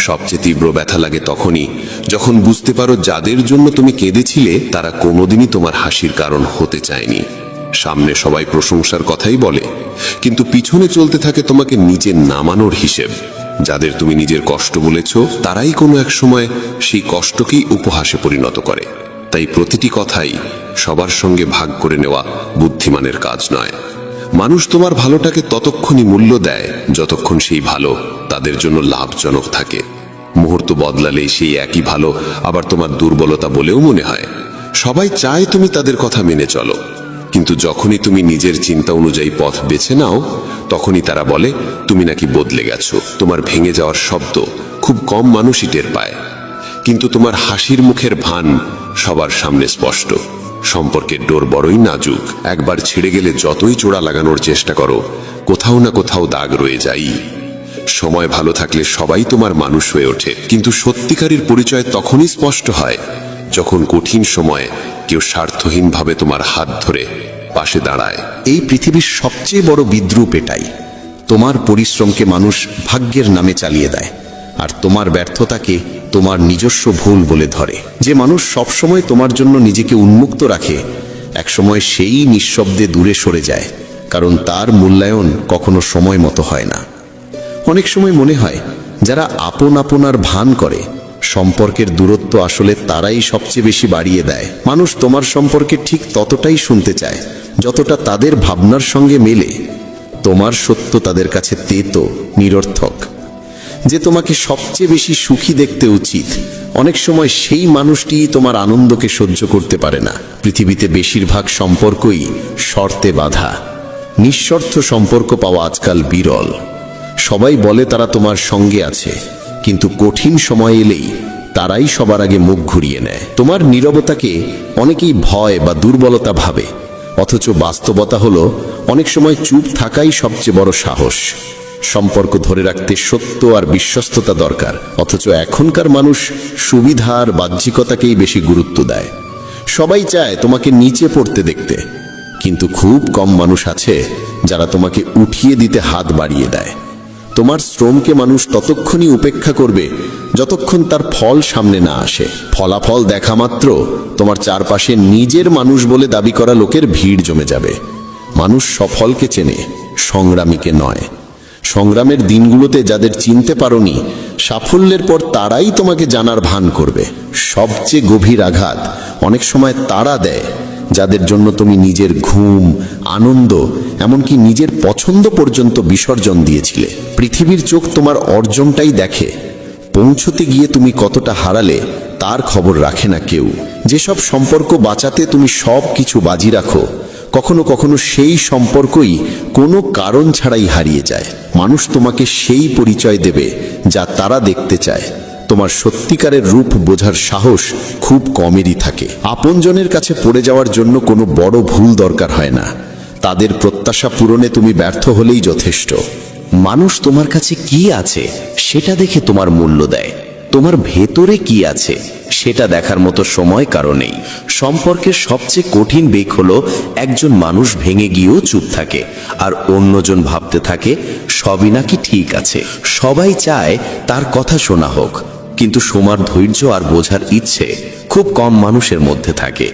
সবচেয়ে তীব্র ব্যথা লাগে তখনই যখন বুঝতে পারো যাদের জন্য তুমি কেঁদেছিলে তারা কোনোদিনই তোমার হাসির কারণ হতে চায়নি। সামনে সবাই প্রশংসার কথাই বলে, কিন্তু পিছনে চলতে থাকে তোমাকে নিজে নামানোর হিসেব। যাদের তুমি নিজের কষ্ট বলেছ তারাই কোনো এক সময় সেই কষ্টকেই উপহাসে পরিণত করে। তাই প্রতিটি কথাই সবার সঙ্গে ভাগ করে নেওয়া বুদ্ধিমানের কাজ নয়। মানুষ তোমার ভালোটাকে ততক্ষণই মূল্য দেয় যতক্ষণ সেই ভালো তাদের জন্য লাভজনক থাকে। মুহূর্ত বদলালেই সেই একই ভালো আবার তোমার দুর্বলতা বলেও মনে হয়। সবাই চায় তুমি তাদের কথা মেনে চলো, কিন্তু যখনই তুমি নিজের চিন্তা অনুযায়ী পথ বেছে নাও তখনই তারা বলে তুমি নাকি বদলে গেছো। তোমার ভেঙে যাওয়ার শব্দ খুব কম মানুষই টের পায়, কিন্তু তোমার হাসির মুখের ভান সবার সামনে স্পষ্ট। সম্পর্কের ডোর বড়ই নাজুক, একবার ছিঁড়ে গেলে যতই জোড়া লাগানোর চেষ্টা করো কোথাও না কোথাও দাগ রয়ে যায়। সময় ভালো থাকলে সবাই তোমার মানুষ হয়ে ওঠে, কিন্তু সত্যিকারের পরিচয় তখনই স্পষ্ট হয় যখন কঠিন সময়ে কেউ স্বার্থহীনভাবে তোমার হাত ধরে পাশে দাঁড়ায়। এই পৃথিবীর সবচেয়ে বড় বিদ্রূপ এটাই, তোমার পরিশ্রমকে মানুষ ভাগ্যের নামে চালিয়ে দেয়, আর তোমার ব্যর্থতাকে তোমার নিজস্ব ভুল বলে ধরে। যে মানুষ সবসময় তোমার জন্য নিজেকে উন্মুক্ত রাখে একসময় সেই নিঃশব্দে দূরে সরে যায়, কারণ তার মূল্যায়ন কখনো সময় মতো হয় না। অনেক সময় মনে হয় যারা আপন আপনার ভান করে সম্পর্কের দূরত্ব আসলে তারাই সবচেয়ে বেশি বাড়িয়ে দেয়। মানুষ তোমার সম্পর্কে ঠিক ততটাই শুনতে চায় যতটা তাদের ভাবনার সঙ্গে মেলে। তোমার সত্য তাদের কাছে তেতো, নিরর্থক। যে তোমাকে সবচেয়ে বেশি সুখী দেখতে উচিত অনেক সময় সেই মানুষটি তোমার আনন্দকে সহ্য করতে পারে না। পৃথিবীতে বেশিরভাগ সম্পর্কই শর্তে বাঁধা। নিঃশর্ত সম্পর্ক পাওয়া আজকাল বিরল। সবাই বলে তারা তোমার সঙ্গে আছে, কিন্তু কঠিন সময় এলেই তারাই সবার আগে মুখ ঘুরিয়ে নেয়। তোমার নীরবতাকে অনেকেই ভয় বা দুর্বলতা ভাবে, অথচ বাস্তবতা হলো অনেক সময় চুপ থাকাই সবচেয়ে বড় সাহস। সম্পর্ক ধরে রাখতে সত্য আর বিশ্বস্ততা দরকার, অথচ এখনকার মানুষ সুবিধা আর বাহ্যিকতাকেই বেশি গুরুত্ব দেয়। সবাই চায় তোমাকে নিচে পড়তে দেখতে, কিন্তু খুব কম মানুষ আছে যারা তোমাকে উঠিয়ে দিতে হাত বাড়িয়ে দেয়। তোমার শ্রমকে মানুষ ততক্ষণই উপেক্ষা করবে যতক্ষণ তার ফল সামনে না আসে। ফলাফল দেখা মাত্র তোমার চারপাশে নিজের মানুষ বলে দাবি করা লোকের ভিড় জমে যাবে। মানুষ সফলকে চেনে, সংগ্রামীকে নয়। সংগ্রামের দিনগুলোতে যাদের চিনতে পারোনি, সাফল্যের পর তারাই তোমাকে জানার ভান করবে। সবচেয়ে গভীর আঘাত অনেক সময় তারা দেয় যাদের জন্য তুমি নিজের ঘুম, আনন্দ, এমনকি নিজের পছন্দ পর্যন্ত বিসর্জন দিয়েছিলে। পৃথিবীর চোখ তোমার অর্জনটাই দেখে, পৌঁছতে গিয়ে তুমি কতটা হারালে তার খবর রাখে না কেউ। যেসব সম্পর্ক বাঁচাতে তুমি সব কিছু বাজি রাখো, কখনো কখনো সেই সম্পর্কই কোনো কারণ ছাড়াই হারিয়ে যায়। মানুষ তোমাকে সেই পরিচয় দেবে যা তারা দেখতে চায়। তোমার সত্যিকারের রূপ বোঝার সাহস খুব কমেরই থাকে। আপনজনের কাছে পড়ে যাওয়ার জন্য কোনো বড় ভুল দরকার হয় না, তাদের প্রত্যাশা পূরণে তুমি ব্যর্থ হলেই যথেষ্ট। মানুষ তোমার কাছে কি আছে সেটা দেখে তোমার মূল্য দেয়, তোমার ভেতরে কি আছে সেটা দেখার মতো সময় কারো নেই। সম্পর্কের সবচেয়ে কঠিন বেগ হলো একজন মানুষ ভেঙে গিয়েও চুপ থাকে, আর অন্যজন ভাবতে থাকে সবই নাকি ঠিক আছে। সবাই চায় তার কথা শোনা হোক, কিন্তু শোনার ধৈর্য আর বোঝার ইচ্ছে খুব কম মানুষের মধ্যে থাকে।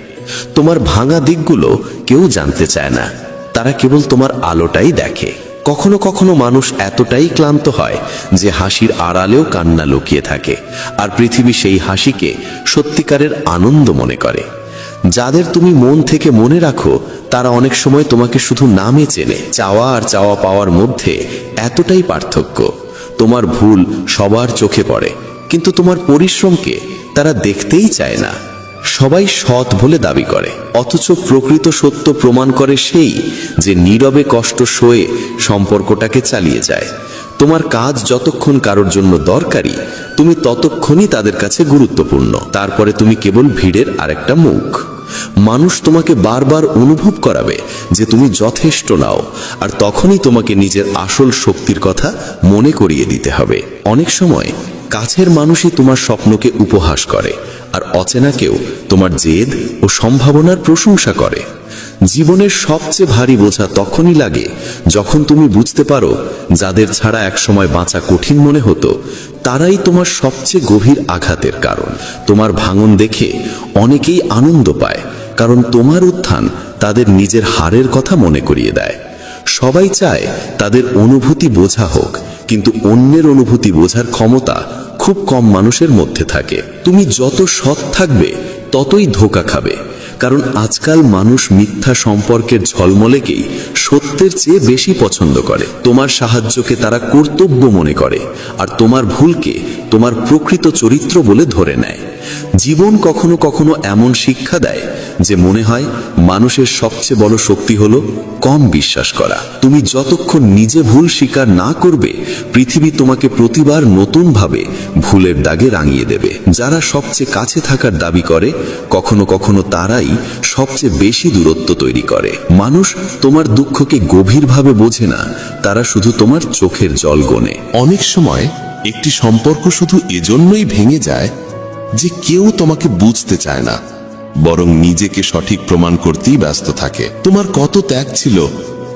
তোমার ভাঙা দিকগুলো কেউ জানতে চায় না, তারা কেবল তোমার আলোটাই দেখে। কখনো কখনো মানুষ এতটাই ক্লান্ত হয় যে হাসির আড়ালেও কান্না লুকিয়ে থাকে, আর পৃথিবী সেই হাসিকে সত্যিকারের আনন্দ মনে করে। যাদের তুমি মন থেকে মনে রাখো তারা অনেক সময় তোমাকে শুধু নামে চেনে। চাওয়া আর চাওয়া পাওয়ার মধ্যে এতটাই পার্থক্য। তোমার ভুল সবার চোখে পড়ে, কিন্তু তোমার পরিশ্রমকে তারা দেখতেই চায় না। সবাই সৎ বলে দাবি করে, অথচ প্রকৃত সত্য প্রমাণ করে সেই যে নীরবে কষ্ট সয়ে সম্পর্কটাকে চালিয়ে যায়। তোমার কাজ যতক্ষণ কারোর জন্য দরকারি, তুমি ততক্ষণই তাদের কাছে গুরুত্বপূর্ণ। তারপরে তুমি কেবল ভিড়ের আরেকটা মুখ। মানুষ তোমাকে বারবার অনুভব করাবে যে তুমি যথেষ্ট নাও, আর তখনই তোমাকে নিজের আসল শক্তির কথা মনে করিয়ে দিতে হবে। অনেক সময় কাছের মানুষই তোমার স্বপ্নকে উপহাস করে, আর অচেনা কেউ তোমার জেদ ও সম্ভাবনার প্রশংসা করে। জীবনের সবচেয়ে ভারী বোঝা তখনই লাগে যখন তুমি বুঝতে পারো যাদের ছাড়া একসময় বাঁচা কঠিন মনে হতো, তারাই তোমার সবচেয়ে গভীর আঘাতের কারণ। তোমার ভাঙন দেখে অনেকেই আনন্দ পায়, কারণ তোমার উত্থান তাদের নিজের হারের কথা মনে করিয়ে দেয়। সবাই চায় তাদের অনুভূতি বোঝা হোক, কিন্তু অন্যের অনুভূতি বোঝার ক্ষমতা খুব কম মানুষের মধ্যে থাকে। তুমি যত সৎ থাকবে ততই ধোঁকা খাবে, কারণ আজকাল মানুষ মিথ্যা সম্পর্কের ঝলমলেকেই সত্যের চেয়ে বেশি পছন্দ করে। তোমার সাহায্যকে তারা কর্তব্য মনে করে, আর তোমার ভুলকে তোমার প্রকৃত চরিত্র বলে ধরে নেয়। জীবন কখনো কখনো এমন শিক্ষা দেয় যে মনে হয় মানুষের সবচেয়ে বড় শক্তি হলো কম বিশ্বাস করা। তুমি যতক্ষণ নিজে ভুল স্বীকার না করবে, পৃথিবী তোমাকে প্রতিবার নতুনভাবে ভুলের দাগে রাঙিয়ে দেবে। যারা সবচেয়ে কাছে থাকার দাবি করে, কখনো কখনো তারাই সবচেয়ে বেশি দূরত্ব তৈরি করে। মানুষ তোমার দুঃখকে গভীরভাবে বোঝে না, তারা শুধু তোমার চোখের জল গোনে। অনেক সময় একটি সম্পর্ক শুধু এজন্যই ভেঙে যায় যে কেউ তোমাকে বুঝতে চায় না, বরং নিজেকে সঠিক প্রমাণ করতেই ব্যস্ত থাকে। তোমার কত ত্যাগ ছিল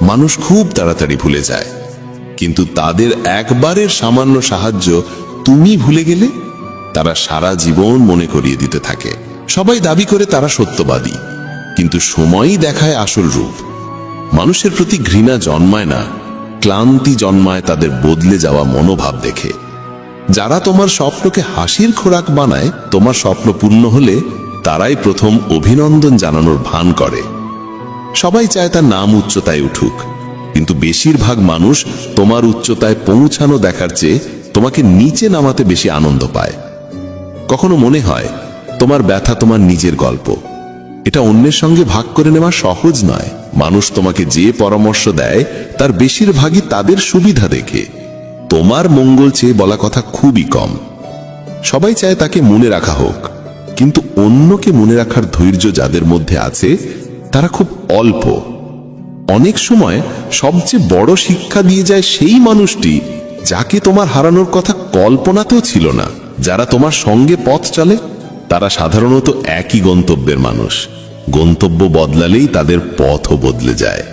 মানুষ খুব তাড়াতাড়ি ভুলে যায়, কিন্তু তাদের একবারের সামান্য সাহায্য তুমি ভুলে গেলে তারা সারা জীবন মনে করিয়ে দিতে থাকে। সবাই দাবি করে তারা সত্যবাদী, কিন্তু সময়ই দেখায় আসল রূপ। মানুষের প্রতি ঘৃণা জন্মায় না, ক্লান্তি জন্মায় তাদের বদলে যাওয়া মনোভাব দেখে। যারা তোমার স্বপ্নকে হাসির খোরাক বানায়, তোমার স্বপ্ন পূর্ণ হলে তারাই প্রথম অভিনন্দন জানানোর ভান করে। সবাই চায় তার নাম উচ্চতায় উঠুক, কিন্তু বেশিরভাগ মানুষ তোমার উচ্চতায় পৌঁছানো দেখার চেয়ে তোমাকে নিচে নামাতে বেশি আনন্দ পায়। কখনো মনে হয় তোমার ব্যথা তোমার নিজের গল্প, এটা অন্যের সঙ্গে ভাগ করে নেওয়া সহজ নয়। মানুষ তোমাকে যে পরামর্শ দেয় তার বেশিরভাগই তাদের সুবিধা দেখে, তোমার মঙ্গল চেয়ে বলা কথা খুবই কম। সবাই চায় তাকে মনে রাখা হোক, কিন্তু অন্যকে মনে রাখার ধৈর্য যাদের মধ্যে আছে তারা খুব অল্প। অনেক সময় সবচেয়ে বড় শিক্ষা দিয়ে যায় সেই মানুষটি যাকে তোমার হারানোর কথা কল্পনাতেও ছিল না। যারা তোমার সঙ্গে পথ চলে তারা সাধারণত একই গন্তব্যের মানুষ, গন্তব্য বদলালেই তাদের পথও বদলে যায়।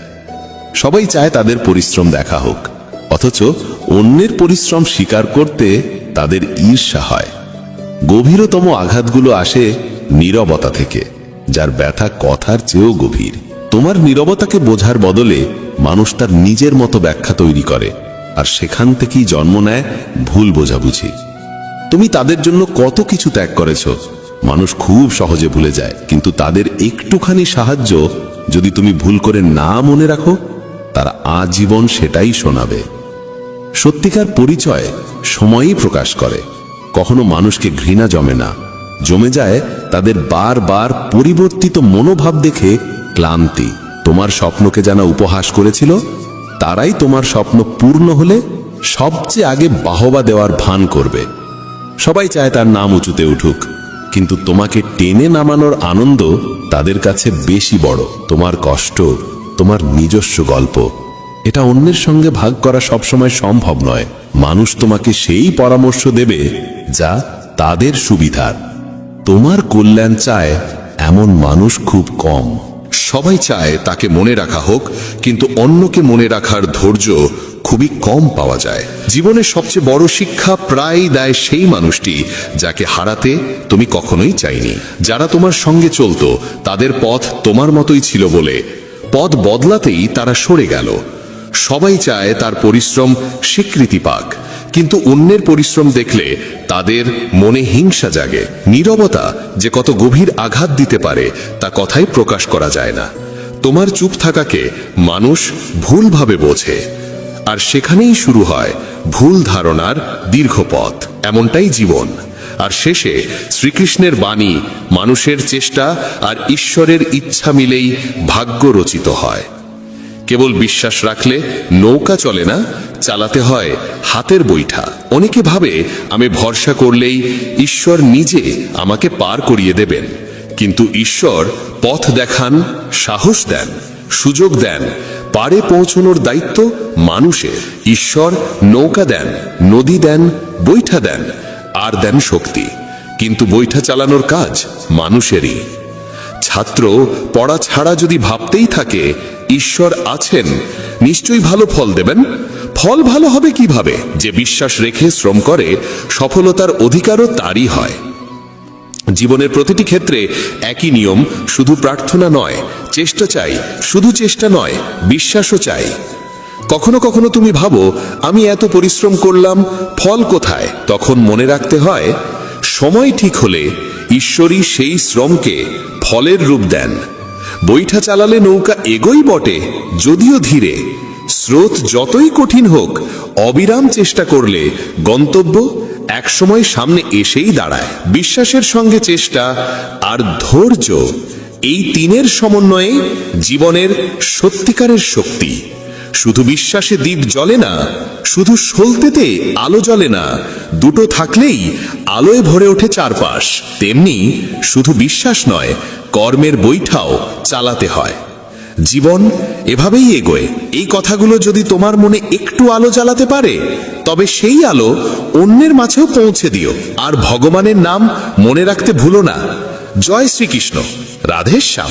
সবাই চায় তাদের পরিশ্রম দেখা হোক, অথচ অন্যের পরিশ্রম স্বীকার করতে তাদের ঈর্ষা হয়। গভীরতম আঘাতগুলো আসে নীরবতা থেকে, যার ব্যথা কথার চেয়েও গভীর। তোমার নীরবতাকে বোঝার বদলে মানুষ তার নিজের মতো ব্যাখ্যা তৈরি করে, আর সেখান থেকেই জন্ম নেয় ভুল বোঝাবুঝি। তুমি তাদের জন্য কত কিছু ত্যাগ করেছ মানুষ খুব সহজে ভুলে যায়, কিন্তু তাদের একটুখানি সাহায্য যদি তুমি ভুল করে না মনে রাখো, তারা আজীবন সেটাই শোনাবে। সত্যিকার পরিচয় সময়ই প্রকাশ করে। কখনো মানুষকে ঘৃণা জমে না, জমে যায় তাদের বারবার পরিবর্তিত মনোভাব দেখে ক্লান্তি। তোমার স্বপ্নকে যারা উপহাস করেছিল, তারাই তোমার স্বপ্ন পূর্ণ হলে সবচেয়ে আগে বাহবা দেওয়ার ভান করবে। সবাই চায় তার নাম উঁচুতে উঠুক, কিন্তু তোমাকে টেনে নামানোর আনন্দ তাদের কাছে বেশি বড়। তোমার কষ্ট তোমার নিজস্ব গল্প, এটা অন্যের সঙ্গে ভাগ করা সবসময় সম্ভব নয়। মানুষ তোমাকে সেই পরামর্শ দেবে যা তাদের সুবিধার। তোমার কল্যাণ চায় এমন মানুষ খুব কম। সবাই চায় তাকে মনে রাখা হোক, কিন্তু অন্যকে মনে রাখার ধৈর্য খুবই কম পাওয়া যায়। জীবনের সবচেয়ে বড় শিক্ষা প্রায়ই দেয় সেই মানুষটি যাকে হারাতে তুমি কখনোই চাইনি। যারা তোমার সঙ্গে চলতো তাদের পথ তোমার মতোই ছিল বলে পথ বদলাতেই তারা সরে গেল। সবাই চায় তার পরিশ্রম স্বীকৃতি পাক, কিন্তু অন্যের পরিশ্রম দেখলে তাদের মনে হিংসা জাগে। নীরবতা যে কত গভীর আঘাত দিতে পারে তা কথাই প্রকাশ করা যায় না। তোমার চুপ থাকাকে মানুষ ভুলভাবে বোঝে, আর সেখানেই শুরু হয় ভুল ধারণার দীর্ঘ পথ। এমনটাই জীবন। আর শেষে শ্রীকৃষ্ণের বাণী, মানুষের চেষ্টা আর ঈশ্বরের ইচ্ছা মিলেই ভাগ্য রচিত হয়। কেবল বিশ্বাস রাখলে নৌকা চলে না, চালাতে হয় হাতের বৈঠা। অনেকে ভাবে আমি ভরসা করলেই ঈশ্বর নিজে আমাকে পার করিয়ে দেবেন, কিন্তু ঈশ্বর পথ দেখান, সাহস দেন, সুযোগ দেন। পারে পৌঁছানোর দায়িত্ব মানুষের। ঈশ্বর নৌকা দেন, নদী দেন, বৈঠা দেন, আর দেন শক্তি। কিন্তু বৈঠা চালানোর কাজ মানুষেরই। ছাত্র পড়া ছাড়া যদি ভাবতেই থাকে ঈশ্বর আছেন, নিশ্চয়ই ভালো ফল দেবেন। ফল ভালো হবে কিভাবে? যে বিশ্বাস রেখে শ্রম করে, সফলতার অধিকারও তারই হয়। জীবনের প্রতিটি ক্ষেত্রে একই নিয়ম, শুধু প্রার্থনা নয়, চেষ্টা চাই। শুধু চেষ্টা নয়, বিশ্বাসও চাই। কখনো কখনো তুমি ভাবো, আমি এত পরিশ্রম করলাম, ফল কোথায়? তখন মনে রাখতে হয়, সময় ঠিক হলে ঈশ্বরই সেই শ্রমকে ফলের রূপ দেন। বৈঠা চালালে নৌকা এগোই বটে, যদিও ধীরে। স্রোত যতই কঠিন হোক, অবিরাম চেষ্টা করলে গন্তব্য একসময় সামনে এসেই দাঁড়ায়। বিশ্বাসের সঙ্গে চেষ্টা আর ধৈর্য, এই তিনের সমন্বয়ে জীবনের সত্যিকারের শক্তি। শুধু বিশ্বাসে দ্বীপ জ্বলে না, শুধু সলতেতে আলো জ্বলে না। দুটো থাকলেই আলোয় ভরে ওঠে চারপাশ। তেমনি শুধু বিশ্বাস নয়, কর্মের বৈঠাও চালাতে হয়। জীবন এভাবেই এগোয়। এই কথাগুলো যদি তোমার মনে একটু আলো জ্বালাতে পারে, তবে সেই আলো অন্যের মাঝেও পৌঁছে দিও। আর ভগবানের নাম মনে রাখতে ভুলো না। জয় শ্রীকৃষ্ণ, রাধে শ্যাম।